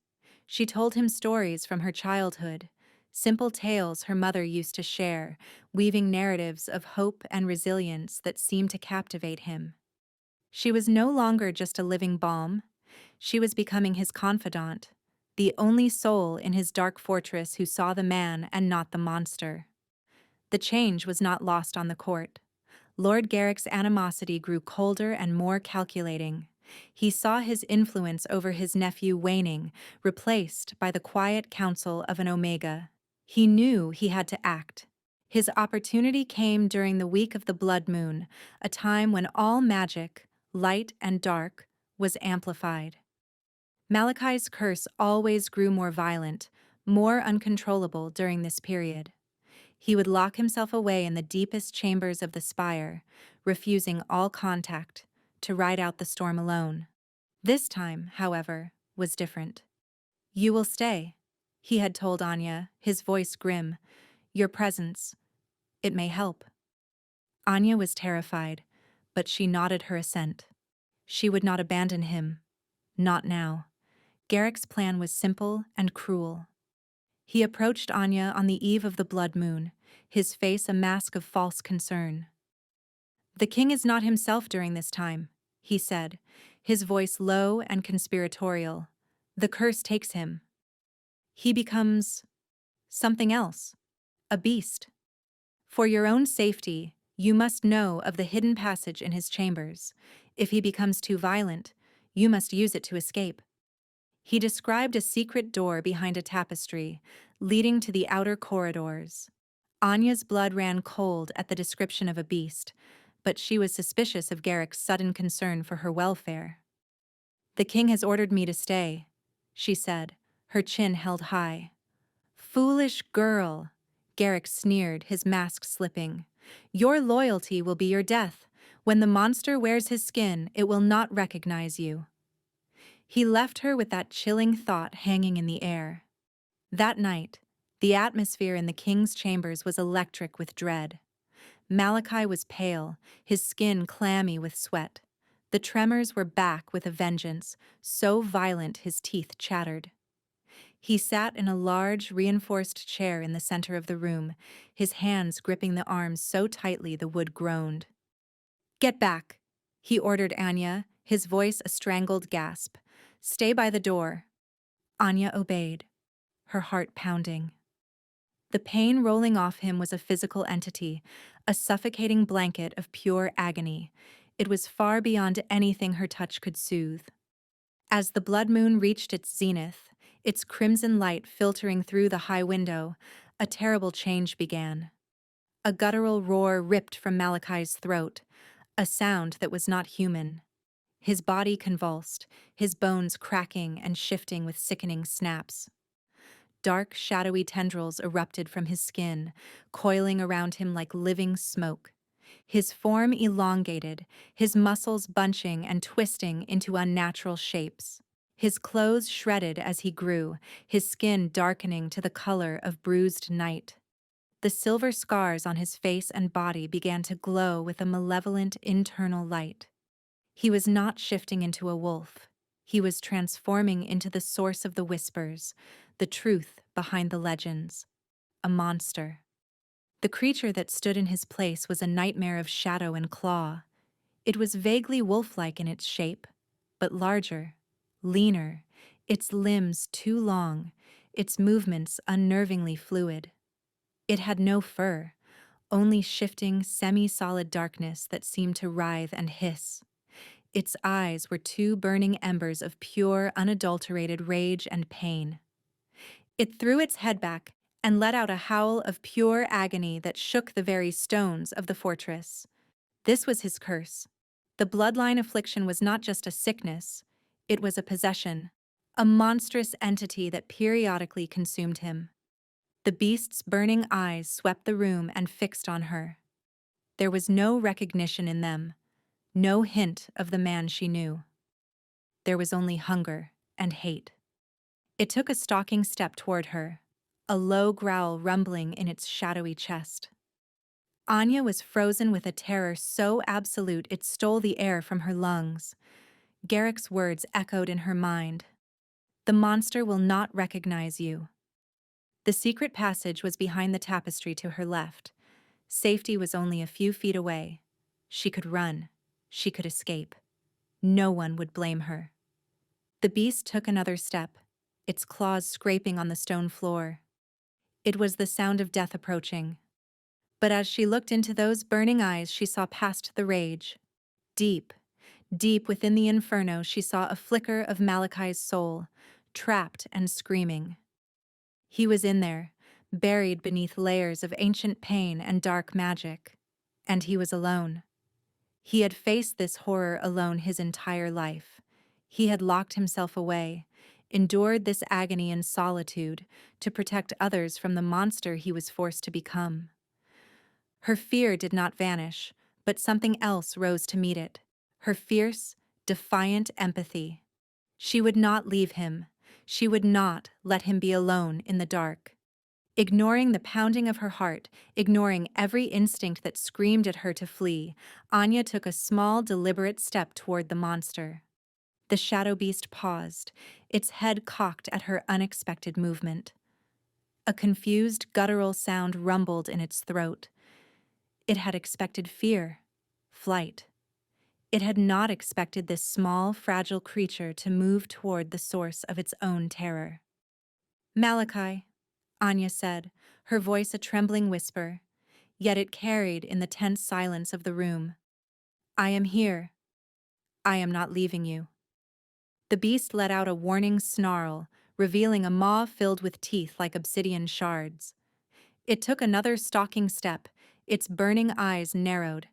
Speaker 1: She told him stories from her childhood, simple tales her mother used to share, weaving narratives of hope and resilience that seemed to captivate him. She was no longer just a living balm. She was becoming his confidant, the only soul in his dark fortress who saw the man and not the monster. The change was not lost on the court. Lord Garrick's animosity grew colder and more calculating. He saw his influence over his nephew waning, replaced by the quiet counsel of an Omega. He knew he had to act. His opportunity came during the week of the blood moon, a time when all magic, light and dark, was amplified. Malachi's curse always grew more violent, more uncontrollable during this period. He would lock himself away in the deepest chambers of the spire, refusing all contact, to ride out the storm alone. This time, however, was different. "You will stay," he had told Anya, his voice grim. "Your presence, it may help." Anya was terrified, but she nodded her assent. She would not abandon him. Not now. Garrick's plan was simple and cruel. He approached Anya on the eve of the blood moon, his face a mask of false concern. "The king is not himself during this time," he said, his voice low and conspiratorial. The curse takes him. He becomes something else, a beast. For your own safety, you must know of the hidden passage in his chambers. If he becomes too violent, you must use it to escape. He described a secret door behind a tapestry, leading to the outer corridors. Anya's blood ran cold at the description of a beast, but she was suspicious of Garrick's sudden concern for her welfare. "The king has ordered me to stay," she said, her chin held high. "Foolish girl," Garrick sneered, his mask slipping. "Your loyalty will be your death. When the monster wears his skin, it will not recognize you." He left her with that chilling thought hanging in the air. That night, the atmosphere in the king's chambers was electric with dread. Malachi was pale, his skin clammy with sweat. The tremors were back with a vengeance, so violent his teeth chattered. He sat in a large, reinforced chair in the center of the room, his hands gripping the arms so tightly the wood groaned. "Get back," he ordered Anya, his voice a strangled gasp. "Stay by the door." Anya obeyed, her heart pounding. The pain rolling off him was a physical entity, a suffocating blanket of pure agony. It was far beyond anything her touch could soothe. As the blood moon reached its zenith, its crimson light filtering through the high window, a terrible change began. A guttural roar ripped from Malachi's throat, a sound that was not human. His body convulsed, his bones cracking and shifting with sickening snaps. Dark, shadowy tendrils erupted from his skin, coiling around him like living smoke. His form elongated, his muscles bunching and twisting into unnatural shapes. His clothes shredded as he grew, his skin darkening to the color of bruised night. The silver scars on his face and body began to glow with a malevolent internal light. He was not shifting into a wolf. He was transforming into the source of the whispers, the truth behind the legends. A monster. The creature that stood in his place was a nightmare of shadow and claw. It was vaguely wolf-like in its shape, but larger, leaner, its limbs too long, its movements unnervingly fluid. It had no fur, only shifting, semi-solid darkness that seemed to writhe and hiss. Its eyes were two burning embers of pure, unadulterated rage and pain. It threw its head back and let out a howl of pure agony that shook the very stones of the fortress. This was his curse. The bloodline affliction was not just a sickness, it was a possession, a monstrous entity that periodically consumed him. The beast's burning eyes swept the room and fixed on her. There was no recognition in them, no hint of the man she knew. There was only hunger and hate. It took a stalking step toward her, a low growl rumbling in its shadowy chest. Anya was frozen with a terror so absolute it stole the air from her lungs. Garrick's words echoed in her mind. "The monster will not recognize you." The secret passage was behind the tapestry to her left. Safety was only a few feet away. She could run. She could escape. No one would blame her. The beast took another step, its claws scraping on the stone floor. It was the sound of death approaching. But as she looked into those burning eyes, she saw past the rage. Deep, deep within the inferno, she saw a flicker of Malachi's soul, trapped and screaming. He was in there, buried beneath layers of ancient pain and dark magic. And he was alone. He had faced this horror alone his entire life. He had locked himself away, endured this agony in solitude to protect others from the monster he was forced to become. Her fear did not vanish, but something else rose to meet it. Her fierce, defiant empathy. She would not leave him. She would not let him be alone in the dark. Ignoring the pounding of her heart, ignoring every instinct that screamed at her to flee, Anya took a small, deliberate step toward the monster. The shadow beast paused, its head cocked at her unexpected movement. A confused, guttural sound rumbled in its throat. It had expected fear, flight. It had not expected this small, fragile creature to move toward the source of its own terror. Malachi, Anya said, her voice a trembling whisper, yet it carried in the tense silence of the room. I am here. I am not leaving you. The beast let out a warning snarl, revealing a maw filled with teeth like obsidian shards. It took another stalking step, its burning eyes narrowed.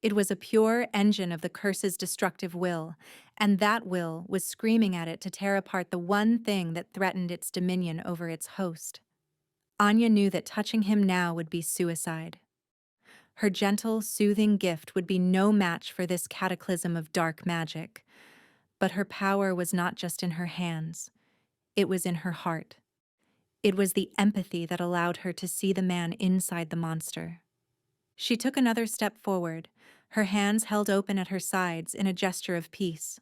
Speaker 1: It was a pure engine of the curse's destructive will, and that will was screaming at it to tear apart the one thing that threatened its dominion over its host. Anya knew that touching him now would be suicide. Her gentle, soothing gift would be no match for this cataclysm of dark magic. But her power was not just in her hands. It was in her heart. It was the empathy that allowed her to see the man inside the monster. She took another step forward, her hands held open at her sides in a gesture of peace.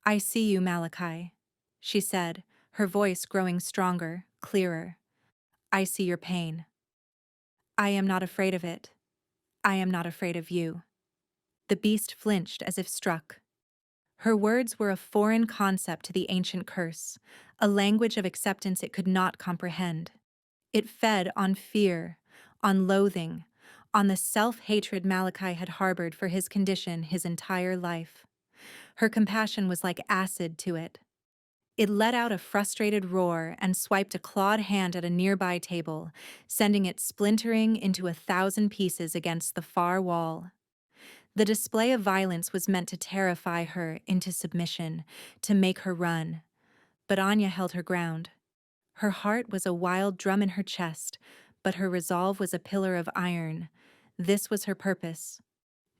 Speaker 1: I see you, Malachi, she said, her voice growing stronger, clearer. I see your pain. I am not afraid of it. I am not afraid of you. The beast flinched as if struck. Her words were a foreign concept to the ancient curse, a language of acceptance it could not comprehend. It fed on fear, on loathing, on the self-hatred Malachi had harbored for his condition his entire life. Her compassion was like acid to it. It let out a frustrated roar and swiped a clawed hand at a nearby table, sending it splintering into 1,000 pieces against the far wall. The display of violence was meant to terrify her into submission, to make her run. But Anya held her ground. Her heart was a wild drum in her chest, but her resolve was a pillar of iron. This was her purpose,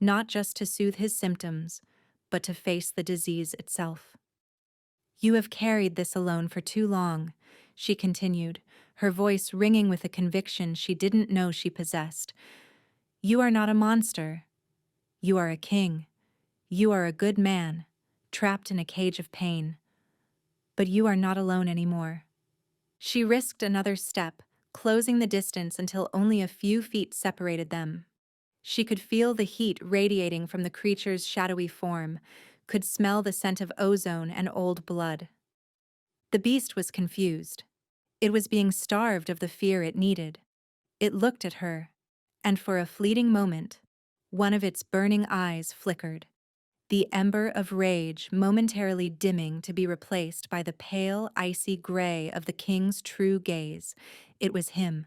Speaker 1: not just to soothe his symptoms, but to face the disease itself. You have carried this alone for too long, she continued, her voice ringing with a conviction she didn't know she possessed. You are not a monster. You are a king. You are a good man, trapped in a cage of pain. But you are not alone anymore. She risked another step, closing the distance until only a few feet separated them. She could feel the heat radiating from the creature's shadowy form, could smell the scent of ozone and old blood. The beast was confused. It was being starved of the fear it needed. It looked at her, and for a fleeting moment, one of its burning eyes flickered, the ember of rage momentarily dimming to be replaced by the pale, icy gray of the king's true gaze. It was him.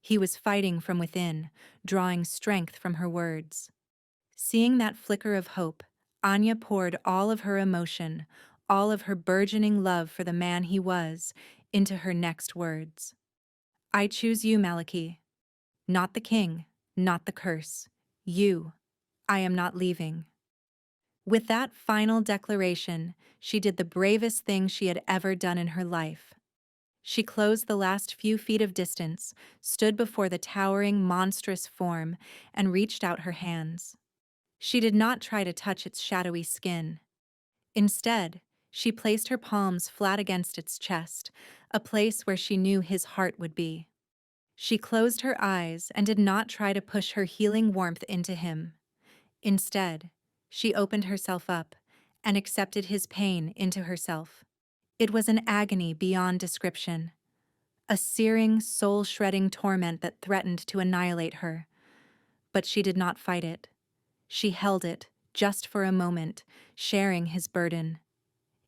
Speaker 1: He was fighting from within, drawing strength from her words. Seeing that flicker of hope, Anya poured all of her emotion, all of her burgeoning love for the man he was, into her next words. I choose you, Malachi. Not the king, not the curse. You. I am not leaving. With that final declaration, she did the bravest thing she had ever done in her life. She closed the last few feet of distance, stood before the towering, monstrous form, and reached out her hands. She did not try to touch its shadowy skin. Instead, she placed her palms flat against its chest, a place where she knew his heart would be. She closed her eyes and did not try to push her healing warmth into him. Instead, she opened herself up and accepted his pain into herself. It was an agony beyond description, a searing, soul-shredding torment that threatened to annihilate her. But she did not fight it. She held it, just for a moment, sharing his burden.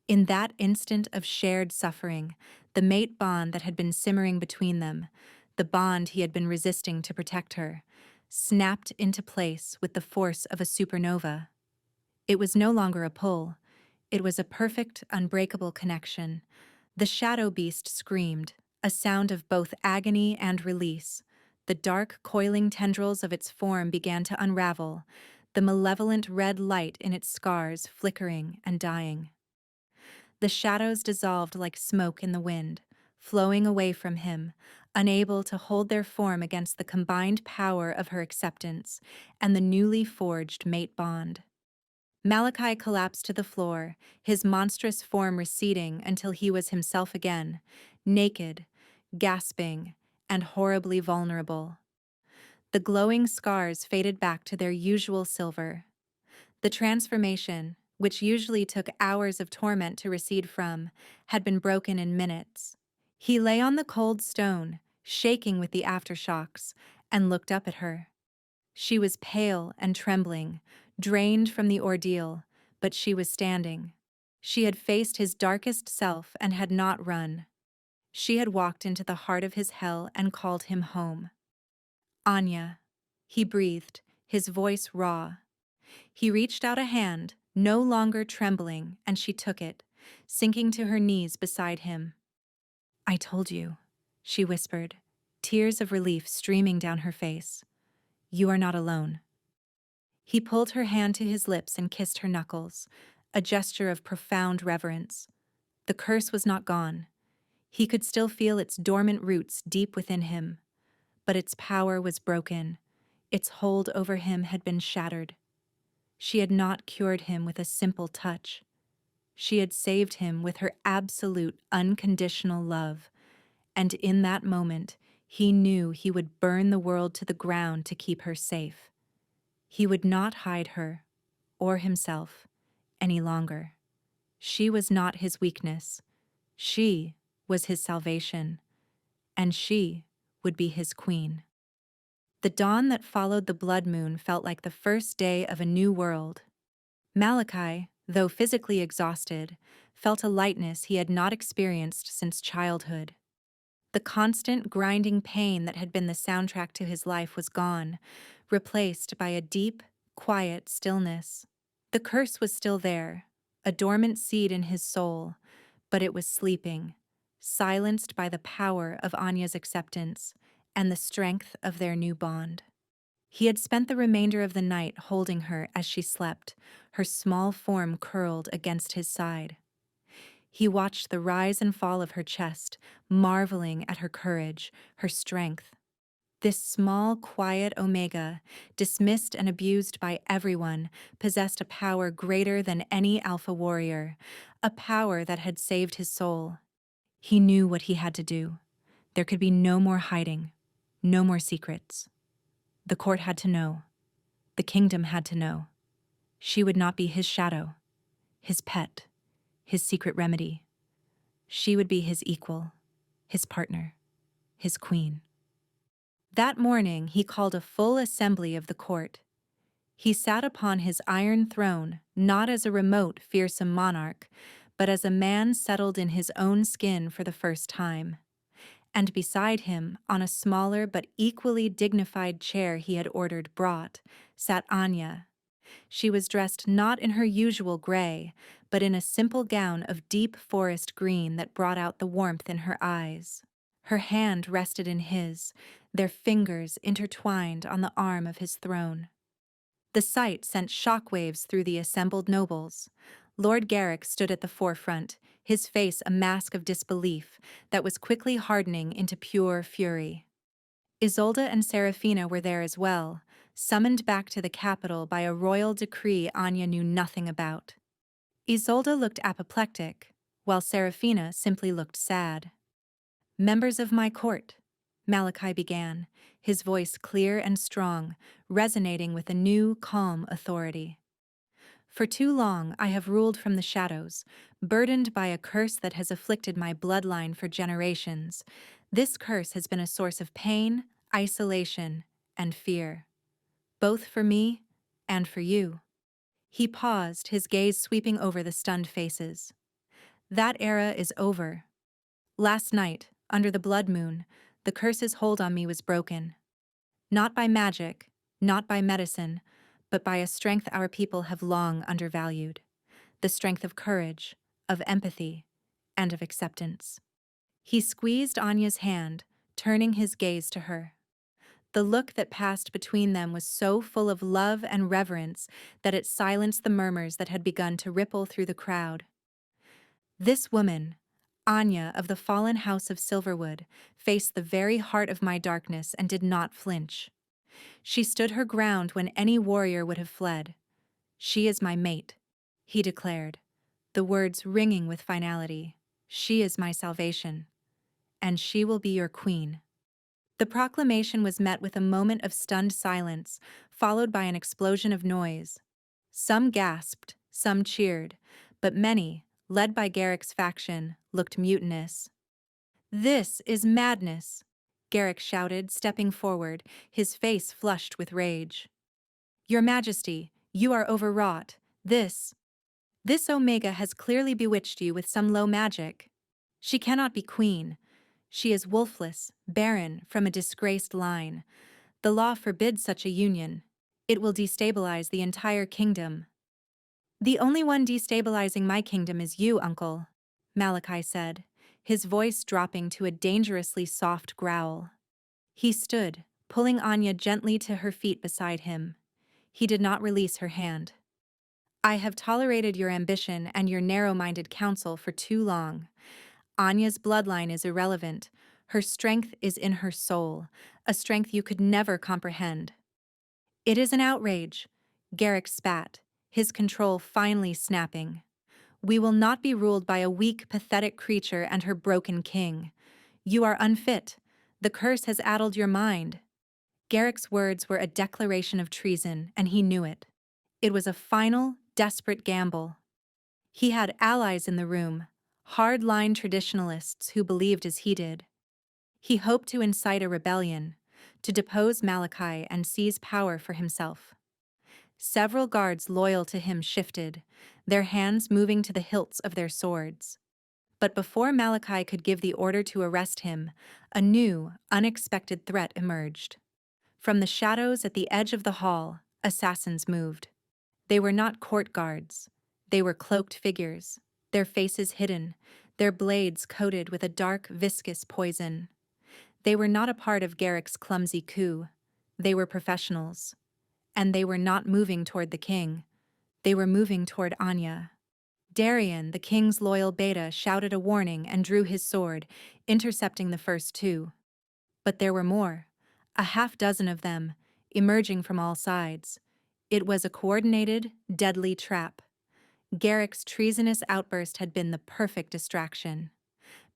Speaker 1: In that instant of shared suffering, the mate bond that had been simmering between them, the bond he had been resisting to protect her, snapped into place with the force of a supernova. It was no longer a pull. It was a perfect, unbreakable connection. The shadow beast screamed, a sound of both agony and release. The dark, coiling tendrils of its form began to unravel, the malevolent red light in its scars flickering and dying. The shadows dissolved like smoke in the wind, flowing away from him, unable to hold their form against the combined power of her acceptance and the newly forged mate bond. Malachi collapsed to the floor, his monstrous form receding until he was himself again, naked, gasping, and horribly vulnerable. The glowing scars faded back to their usual silver. The transformation, which usually took hours of torment to recede from, had been broken in minutes. He lay on the cold stone, shaking with the aftershocks, and looked up at her. She was pale and trembling, drained from the ordeal, but she was standing. She had faced his darkest self and had not run. She had walked into the heart of his hell and called him home. Anya, he breathed, his voice raw. He reached out a hand, no longer trembling, and she took it, sinking to her knees beside him. I told you, she whispered, tears of relief streaming down her face. You are not alone. He pulled her hand to his lips and kissed her knuckles, a gesture of profound reverence. The curse was not gone. He could still feel its dormant roots deep within him, but its power was broken. Its hold over him had been shattered. She had not cured him with a simple touch. She had saved him with her absolute, unconditional love, and in that moment, he knew he would burn the world to the ground to keep her safe. He would not hide her, or himself, any longer. She was not his weakness. She was his salvation, and she would be his queen. The dawn that followed the blood moon felt like the first day of a new world. Malachi, though physically exhausted, felt a lightness he had not experienced since childhood. The constant grinding pain that had been the soundtrack to his life was gone, replaced by a deep, quiet stillness. The curse was still there, a dormant seed in his soul, but it was sleeping, silenced by the power of Anya's acceptance and the strength of their new bond. He had spent the remainder of the night holding her as she slept, her small form curled against his side. He watched the rise and fall of her chest, marveling at her courage, her strength. This small, quiet Omega, dismissed and abused by everyone, possessed a power greater than any alpha warrior, a power that had saved his soul. He knew what he had to do. There could be no more hiding, no more secrets. The court had to know. The kingdom had to know. She would not be his shadow, his pet, his secret remedy. She would be his equal, his partner, his queen. That morning he called a full assembly of the court. He sat upon his iron throne, not as a remote, fearsome monarch, but as a man settled in his own skin for the first time. And beside him, on a smaller but equally dignified chair he had ordered brought, sat Anya. She was dressed not in her usual gray, but in a simple gown of deep forest green that brought out the warmth in her eyes. Her hand rested in his, their fingers intertwined on the arm of his throne. The sight sent shockwaves through the assembled nobles. Lord Garrick stood at the forefront, his face a mask of disbelief that was quickly hardening into pure fury. Isolde and Seraphina were there as well, summoned back to the capital by a royal decree Anya knew nothing about. Isolde looked apoplectic, while Seraphina simply looked sad. Members of my court, Malachi began, his voice clear and strong, resonating with a new, calm authority. For too long I have ruled from the shadows, burdened by a curse that has afflicted my bloodline for generations. This curse has been a source of pain, isolation, and fear, both for me and for you. He paused, his gaze sweeping over the stunned faces. That era is over. Last night, under the blood moon, the curse's hold on me was broken. Not by magic, not by medicine, but by a strength our people have long undervalued. The strength of courage, of empathy, and of acceptance. He squeezed Anya's hand, turning his gaze to her. The look that passed between them was so full of love and reverence that it silenced the murmurs that had begun to ripple through the crowd. This woman, Anya of the fallen house of Silverwood, faced the very heart of my darkness and did not flinch. She stood her ground when any warrior would have fled. She is my mate, he declared, the words ringing with finality. She is my salvation, and she will be your queen. The proclamation was met with a moment of stunned silence, followed by an explosion of noise. Some gasped, some cheered, but many, led by Garrick's faction, looked mutinous. "This is madness!" Garrick shouted, stepping forward, his face flushed with rage. "Your Majesty, you are overwrought. This Omega has clearly bewitched you with some low magic. She cannot be queen. She is wolfless, barren, from a disgraced line. The law forbids such a union. It will destabilize the entire kingdom." "The only one destabilizing my kingdom is you, uncle," Malachi said, his voice dropping to a dangerously soft growl. He stood, pulling Anya gently to her feet beside him. He did not release her hand. "I have tolerated your ambition and your narrow-minded counsel for too long. Anya's bloodline is irrelevant. Her strength is in her soul, a strength you could never comprehend." "It is an outrage," Garrick spat, his control finally snapping. "We will not be ruled by a weak, pathetic creature and her broken king. You are unfit. The curse has addled your mind." Garrick's words were a declaration of treason, and he knew it. It was a final, desperate gamble. He had allies in the room, hard-line traditionalists who believed as he did. He hoped to incite a rebellion, to depose Malachi and seize power for himself. Several guards loyal to him shifted, their hands moving to the hilts of their swords. But before Malachi could give the order to arrest him, a new, unexpected threat emerged. From the shadows at the edge of the hall, assassins moved. They were not court guards. They were cloaked figures, their faces hidden, their blades coated with a dark, viscous poison. They were not a part of Garrick's clumsy coup. They were professionals. And they were not moving toward the king. They were moving toward Anya. Darian, the king's loyal beta, shouted a warning and drew his sword, intercepting the first two. But there were more, a half-dozen of them, emerging from all sides. It was a coordinated, deadly trap. Garrick's treasonous outburst had been the perfect distraction.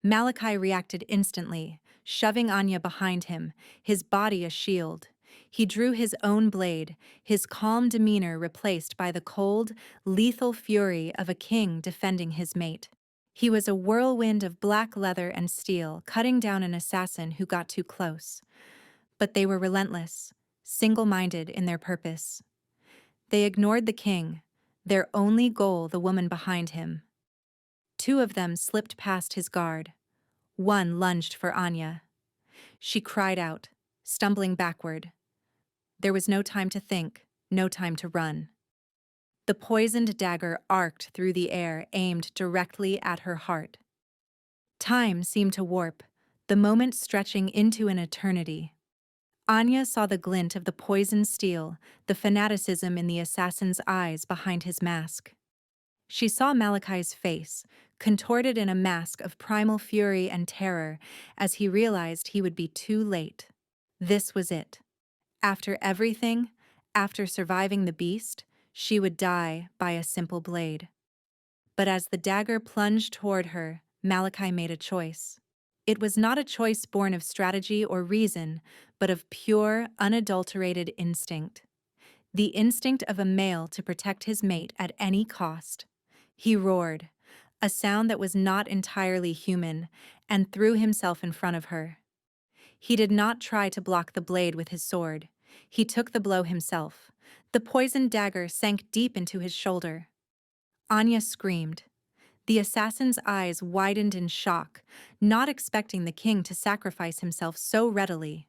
Speaker 1: Malachi reacted instantly, shoving Anya behind him, his body a shield. He drew his own blade, his calm demeanor replaced by the cold, lethal fury of a king defending his mate. He was a whirlwind of black leather and steel, cutting down an assassin who got too close. But they were relentless, single-minded in their purpose. They ignored the king, their only goal the woman behind him. Two of them slipped past his guard. One lunged for Anya. She cried out, stumbling backward. There was no time to think, no time to run. The poisoned dagger arced through the air, aimed directly at her heart. Time seemed to warp, the moment stretching into an eternity. Anya saw the glint of the poisoned steel, the fanaticism in the assassin's eyes behind his mask. She saw Malachi's face, contorted in a mask of primal fury and terror, as he realized he would be too late. This was it. After everything, after surviving the beast, she would die by a simple blade. But as the dagger plunged toward her, Malachi made a choice. It was not a choice born of strategy or reason, but of pure, unadulterated instinct. The instinct of a male to protect his mate at any cost. He roared, a sound that was not entirely human, and threw himself in front of her. He did not try to block the blade with his sword. He took the blow himself. The poisoned dagger sank deep into his shoulder. Anya screamed. The assassin's eyes widened in shock, not expecting the king to sacrifice himself so readily.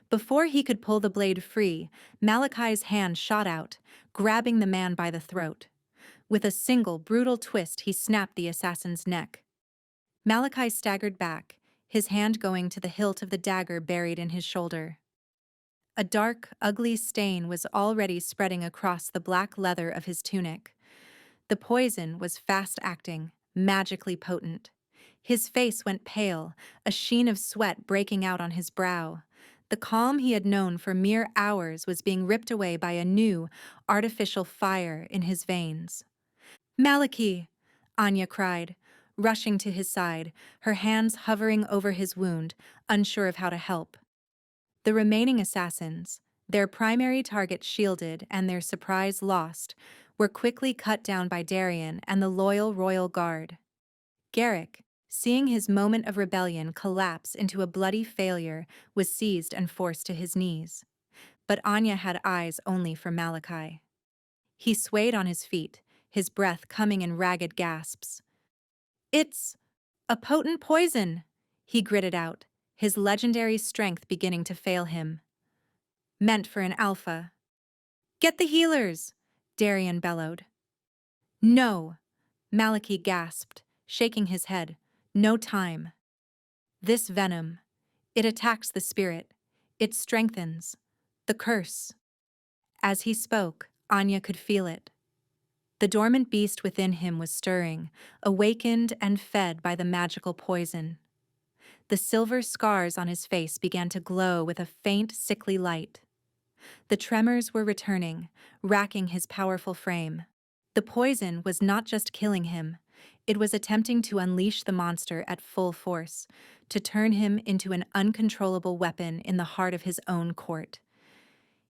Speaker 1: Before he could pull the blade free, Malachi's hand shot out, grabbing the man by the throat. With a single, brutal twist, he snapped the assassin's neck. Malachi staggered back, his hand going to the hilt of the dagger buried in his shoulder. A dark, ugly stain was already spreading across the black leather of his tunic. The poison was fast-acting, magically potent. His face went pale, a sheen of sweat breaking out on his brow. The calm he had known for mere hours was being ripped away by a new, artificial fire in his veins. "Malachi!" Anya cried, rushing to his side, her hands hovering over his wound, unsure of how to help. The remaining assassins, their primary target shielded and their surprise lost, were quickly cut down by Darian and the loyal royal guard. Garrick, seeing his moment of rebellion collapse into a bloody failure, was seized and forced to his knees. But Anya had eyes only for Malachi. He swayed on his feet, his breath coming in ragged gasps. "It's a potent poison," he gritted out, his legendary strength beginning to fail him. "Meant for an alpha." "Get the healers!" Darian bellowed. "No!" Malachi gasped, shaking his head. "No time. This venom, it attacks the spirit. It strengthens. The curse." As he spoke, Anya could feel it. The dormant beast within him was stirring, awakened and fed by the magical poison. The silver scars on his face began to glow with a faint, sickly light. The tremors were returning, racking his powerful frame. The poison was not just killing him, it was attempting to unleash the monster at full force, to turn him into an uncontrollable weapon in the heart of his own court.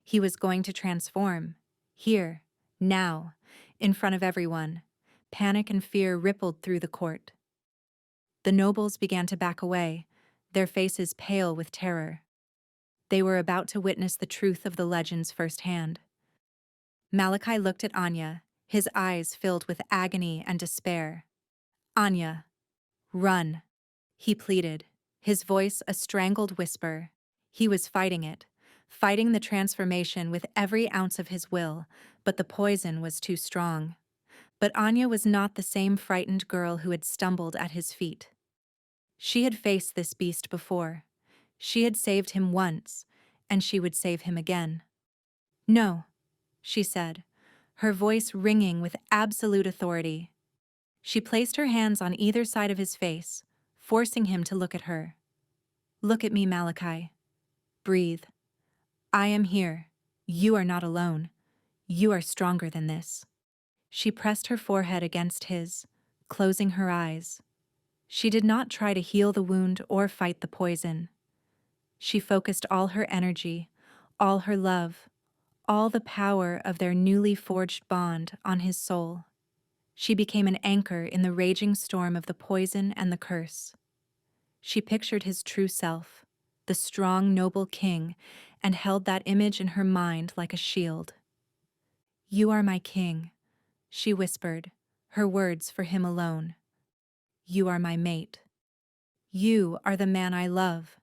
Speaker 1: He was going to transform. Here, now, in front of everyone. Panic and fear rippled through the court. The nobles began to back away, their faces pale with terror. They were about to witness the truth of the legends firsthand. Malachi looked at Anya, his eyes filled with agony and despair. "Anya, run," he pleaded, his voice a strangled whisper. He was fighting it, fighting the transformation with every ounce of his will, but the poison was too strong. But Anya was not the same frightened girl who had stumbled at his feet. She had faced this beast before. She had saved him once, and she would save him again. "No," she said, her voice ringing with absolute authority. She placed her hands on either side of his face, forcing him to look at her. "Look at me, Malachi. Breathe. I am here. You are not alone. You are stronger than this." She pressed her forehead against his, closing her eyes. She did not try to heal the wound or fight the poison. She focused all her energy, all her love, all the power of their newly forged bond on his soul. She became an anchor in the raging storm of the poison and the curse. She pictured his true self, the strong, noble king, and held that image in her mind like a shield. "You are my king," she whispered, her words for him alone. "You are my mate. You are the man I love.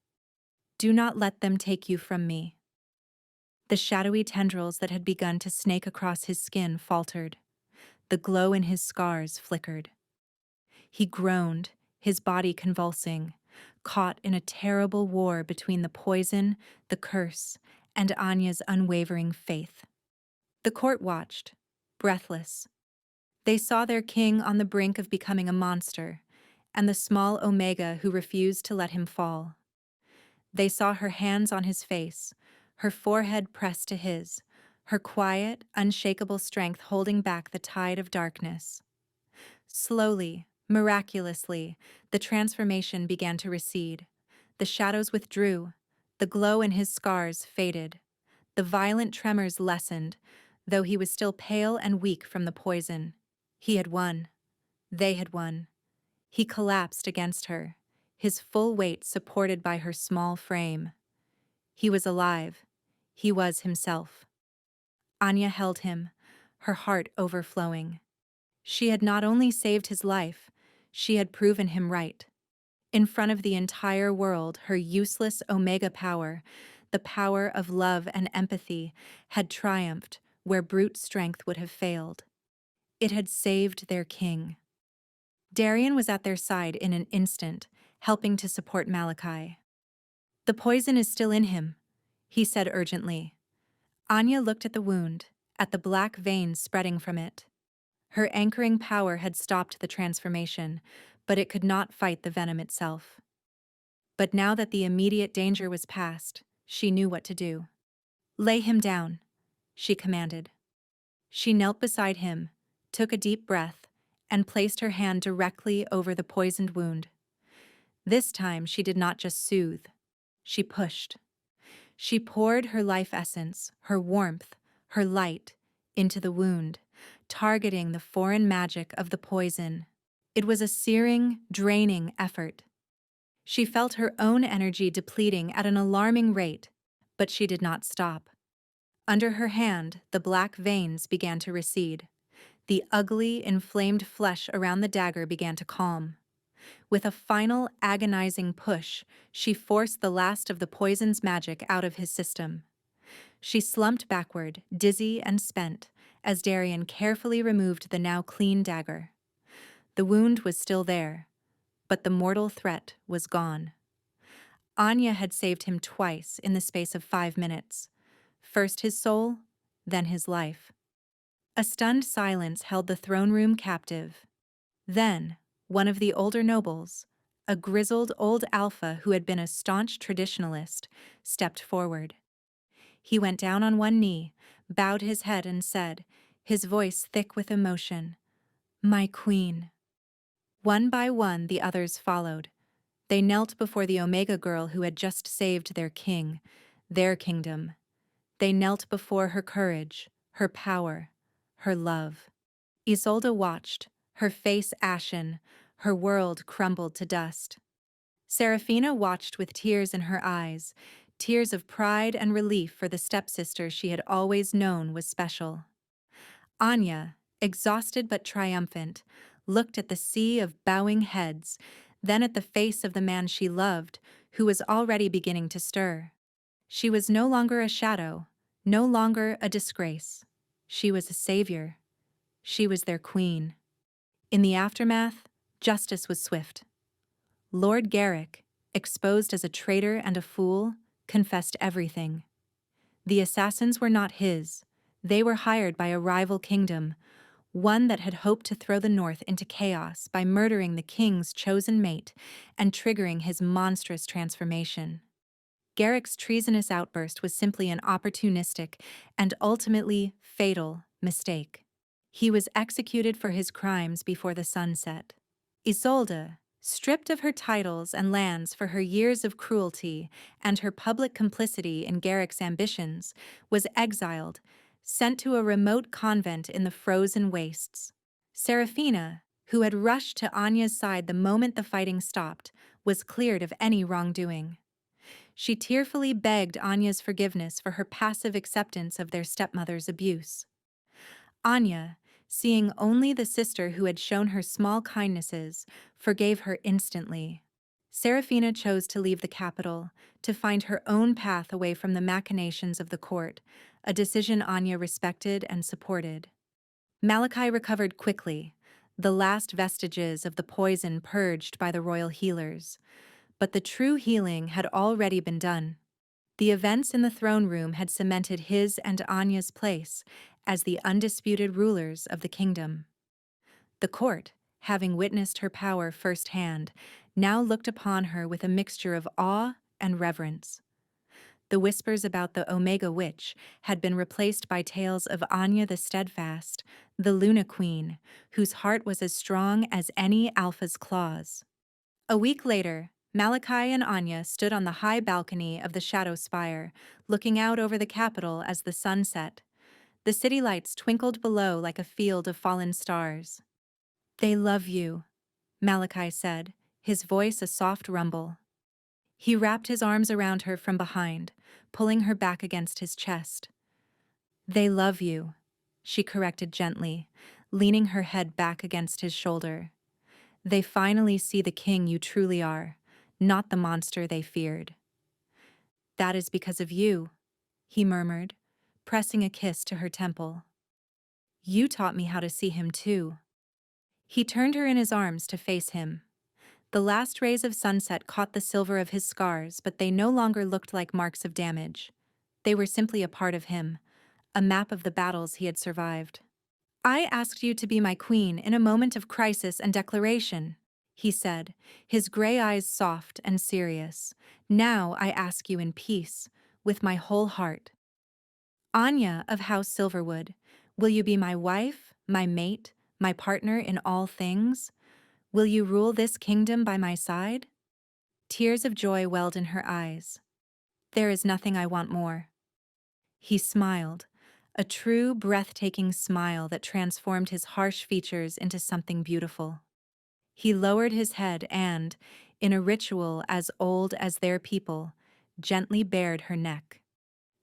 Speaker 1: Do not let them take you from me." The shadowy tendrils that had begun to snake across his skin faltered. The glow in his scars flickered. He groaned, his body convulsing, caught in a terrible war between the poison, the curse, and Anya's unwavering faith. The court watched, breathless. They saw their king on the brink of becoming a monster, and the small Omega who refused to let him fall. They saw her hands on his face, her forehead pressed to his, her quiet, unshakable strength holding back the tide of darkness. Slowly, miraculously, the transformation began to recede. The shadows withdrew, the glow in his scars faded. The violent tremors lessened, though he was still pale and weak from the poison. He had won. They had won. He collapsed against her, his full weight supported by her small frame. He was alive. He was himself. Anya held him, her heart overflowing. She had not only saved his life, she had proven him right. In front of the entire world, her useless Omega power, the power of love and empathy, had triumphed where brute strength would have failed. It had saved their king. Darian was at their side in an instant, helping to support Malachi. "The poison is still in him," he said urgently. Anya looked at the wound, at the black veins spreading from it. Her anchoring power had stopped the transformation, but it could not fight the venom itself. But now that the immediate danger was past, she knew what to do. "Lay him down," she commanded. She knelt beside him, took a deep breath, and placed her hand directly over the poisoned wound. This time she did not just soothe, she pushed. She poured her life essence, her warmth, her light, into the wound, targeting the foreign magic of the poison. It was a searing, draining effort. She felt her own energy depleting at an alarming rate, but she did not stop. Under her hand, the black veins began to recede. The ugly, inflamed flesh around the dagger began to calm. With a final, agonizing push, she forced the last of the poison's magic out of his system. She slumped backward, dizzy and spent, as Darian carefully removed the now clean dagger. The wound was still there, but the mortal threat was gone. Anya had saved him twice in the space of 5 minutes. First his soul, then his life. A stunned silence held the throne room captive. Then, one of the older nobles, a grizzled old alpha who had been a staunch traditionalist, stepped forward. He went down on one knee, bowed his head and said, his voice thick with emotion, "My queen." One by one the others followed. They knelt before the Omega girl who had just saved their king, their kingdom. They knelt before her courage, her power, her love. Isolde watched, her face ashen, her world crumbled to dust. Serafina watched with tears in her eyes, tears of pride and relief for the stepsister she had always known was special. Anya, exhausted but triumphant, looked at the sea of bowing heads, then at the face of the man she loved, who was already beginning to stir. She was no longer a shadow, no longer a disgrace. She was a savior. She was their queen. In the aftermath, justice was swift. Lord Garrick, exposed as a traitor and a fool, confessed everything. The assassins were not his. They were hired by a rival kingdom, one that had hoped to throw the North into chaos by murdering the king's chosen mate and triggering his monstrous transformation. Garrick's treasonous outburst was simply an opportunistic and ultimately fatal mistake. He was executed for his crimes before the sun set. Isolde, stripped of her titles and lands for her years of cruelty and her public complicity in Garrick's ambitions, was exiled, sent to a remote convent in the frozen wastes. Serafina, who had rushed to Anya's side the moment the fighting stopped, was cleared of any wrongdoing. She tearfully begged Anya's forgiveness for her passive acceptance of their stepmother's abuse. Anya, seeing only the sister who had shown her small kindnesses, forgave her instantly. Serafina chose to leave the capital, to find her own path away from the machinations of the court, a decision Anya respected and supported. Malachi recovered quickly, the last vestiges of the poison purged by the royal healers. But the true healing had already been done. The events in the throne room had cemented his and Anya's place as the undisputed rulers of the kingdom. The court, having witnessed her power firsthand, now looked upon her with a mixture of awe and reverence. The whispers about the Omega Witch had been replaced by tales of Anya the Steadfast, the Luna Queen, whose heart was as strong as any Alpha's claws. A week later, Malachi and Anya stood on the high balcony of the Shadow Spire, looking out over the capital as the sun set. The city lights twinkled below like a field of fallen stars. "They love you," Malachi said, his voice a soft rumble. He wrapped his arms around her from behind, pulling her back against his chest. "They love you," she corrected gently, leaning her head back against his shoulder. "They finally see the king you truly are, not the monster they feared." "That is because of you," he murmured, pressing a kiss to her temple. "You taught me how to see him too." He turned her in his arms to face him. The last rays of sunset caught the silver of his scars, but they no longer looked like marks of damage. They were simply a part of him, a map of the battles he had survived. "I asked you to be my queen in a moment of crisis and declaration," he said, his gray eyes soft and serious. "Now I ask you in peace, with my whole heart. Anya of House Silverwood, will you be my wife, my mate, my partner in all things? Will you rule this kingdom by my side?" Tears of joy welled in her eyes. "There is nothing I want more." He smiled, a true, breathtaking smile that transformed his harsh features into something beautiful. He lowered his head and, in a ritual as old as their people, gently bared her neck.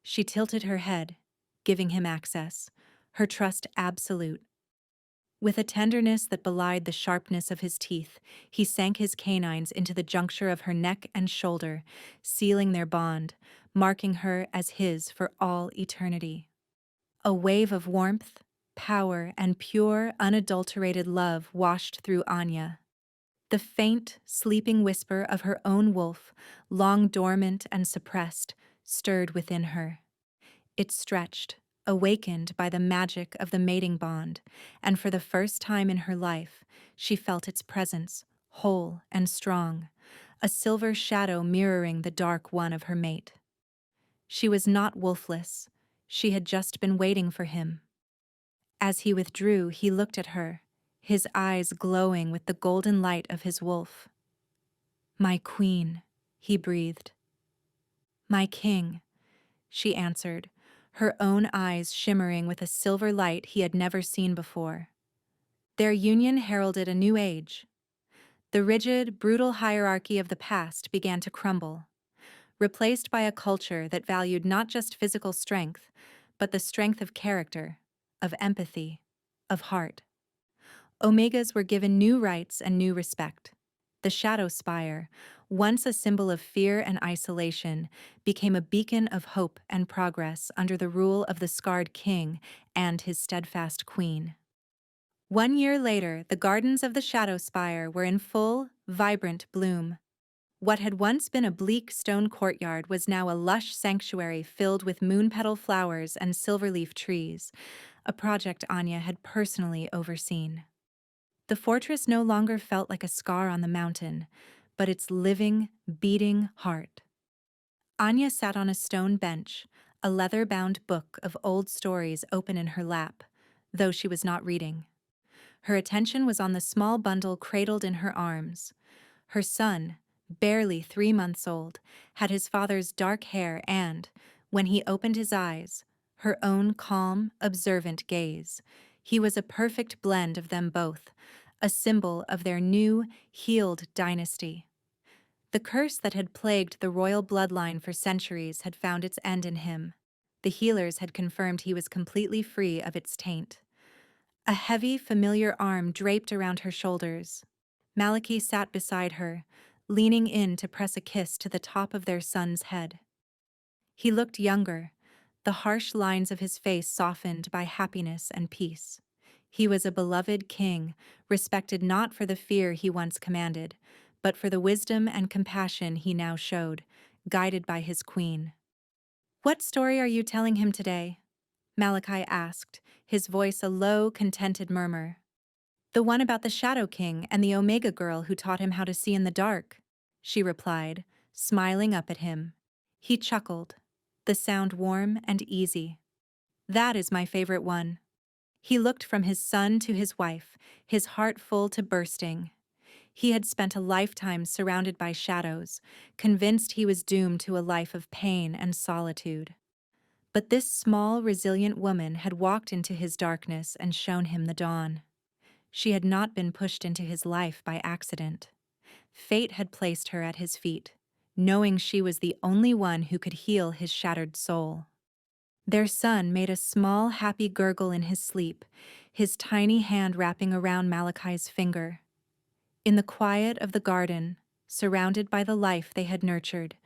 Speaker 1: She tilted her head, giving him access, her trust absolute. With a tenderness that belied the sharpness of his teeth, he sank his canines into the juncture of her neck and shoulder, sealing their bond, marking her as his for all eternity. A wave of warmth, power, and pure, unadulterated love washed through Anya. The faint, sleeping whisper of her own wolf, long dormant and suppressed, stirred within her. It stretched, awakened by the magic of the mating bond, and for the first time in her life, she felt its presence, whole and strong, a silver shadow mirroring the dark one of her mate. She was not wolfless. She had just been waiting for him. As he withdrew, he looked at her, his eyes glowing with the golden light of his wolf. "My queen," he breathed. "My king," she answered, her own eyes shimmering with a silver light he had never seen before. Their union heralded a new age. The rigid, brutal hierarchy of the past began to crumble, replaced by a culture that valued not just physical strength, but the strength of character, of empathy, of heart. Omegas were given new rights and new respect. The shadow spire, once a symbol of fear and isolation, became a beacon of hope and progress under the rule of the scarred king and his steadfast queen. 1 year later, the gardens of the shadow spire were in full, vibrant bloom. What had once been a bleak stone courtyard was now a lush sanctuary filled with moon-petal flowers and silverleaf trees, a project Anya had personally overseen. The fortress no longer felt like a scar on the mountain, but its living, beating heart. Anya sat on a stone bench, a leather-bound book of old stories open in her lap, though she was not reading. Her attention was on the small bundle cradled in her arms. Her son, barely 3 months old, had his father's dark hair and, when he opened his eyes, her own calm, observant gaze. He was a perfect blend of them both, a symbol of their new, healed dynasty. The curse that had plagued the royal bloodline for centuries had found its end in him. The healers had confirmed he was completely free of its taint. A heavy, familiar arm draped around her shoulders. Malachi sat beside her, leaning in to press a kiss to the top of their son's head. He looked younger, the harsh lines of his face softened by happiness and peace. He was a beloved king, respected not for the fear he once commanded, but for the wisdom and compassion he now showed, guided by his queen. "What story are you telling him today?" Malachi asked, his voice a low, contented murmur. "The one about the Shadow King and the Omega girl who taught him how to see in the dark," she replied, smiling up at him. He chuckled, the sound warm and easy. "That is my favorite one." He looked from his son to his wife, his heart full to bursting. He had spent a lifetime surrounded by shadows, convinced he was doomed to a life of pain and solitude. But this small, resilient woman had walked into his darkness and shown him the dawn. She had not been pushed into his life by accident. Fate had placed her at his feet, knowing she was the only one who could heal his shattered soul. Their son made a small, happy gurgle in his sleep, his tiny hand wrapping around Malachi's finger. In the quiet of the garden, surrounded by the life they had nurtured,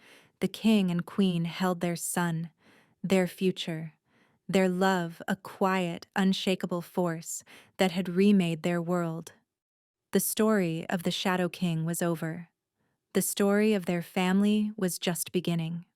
Speaker 1: the king and queen held their son, their future, their love a quiet, unshakable force that had remade their world. The story of the Shadow King was over. The story of their family was just beginning.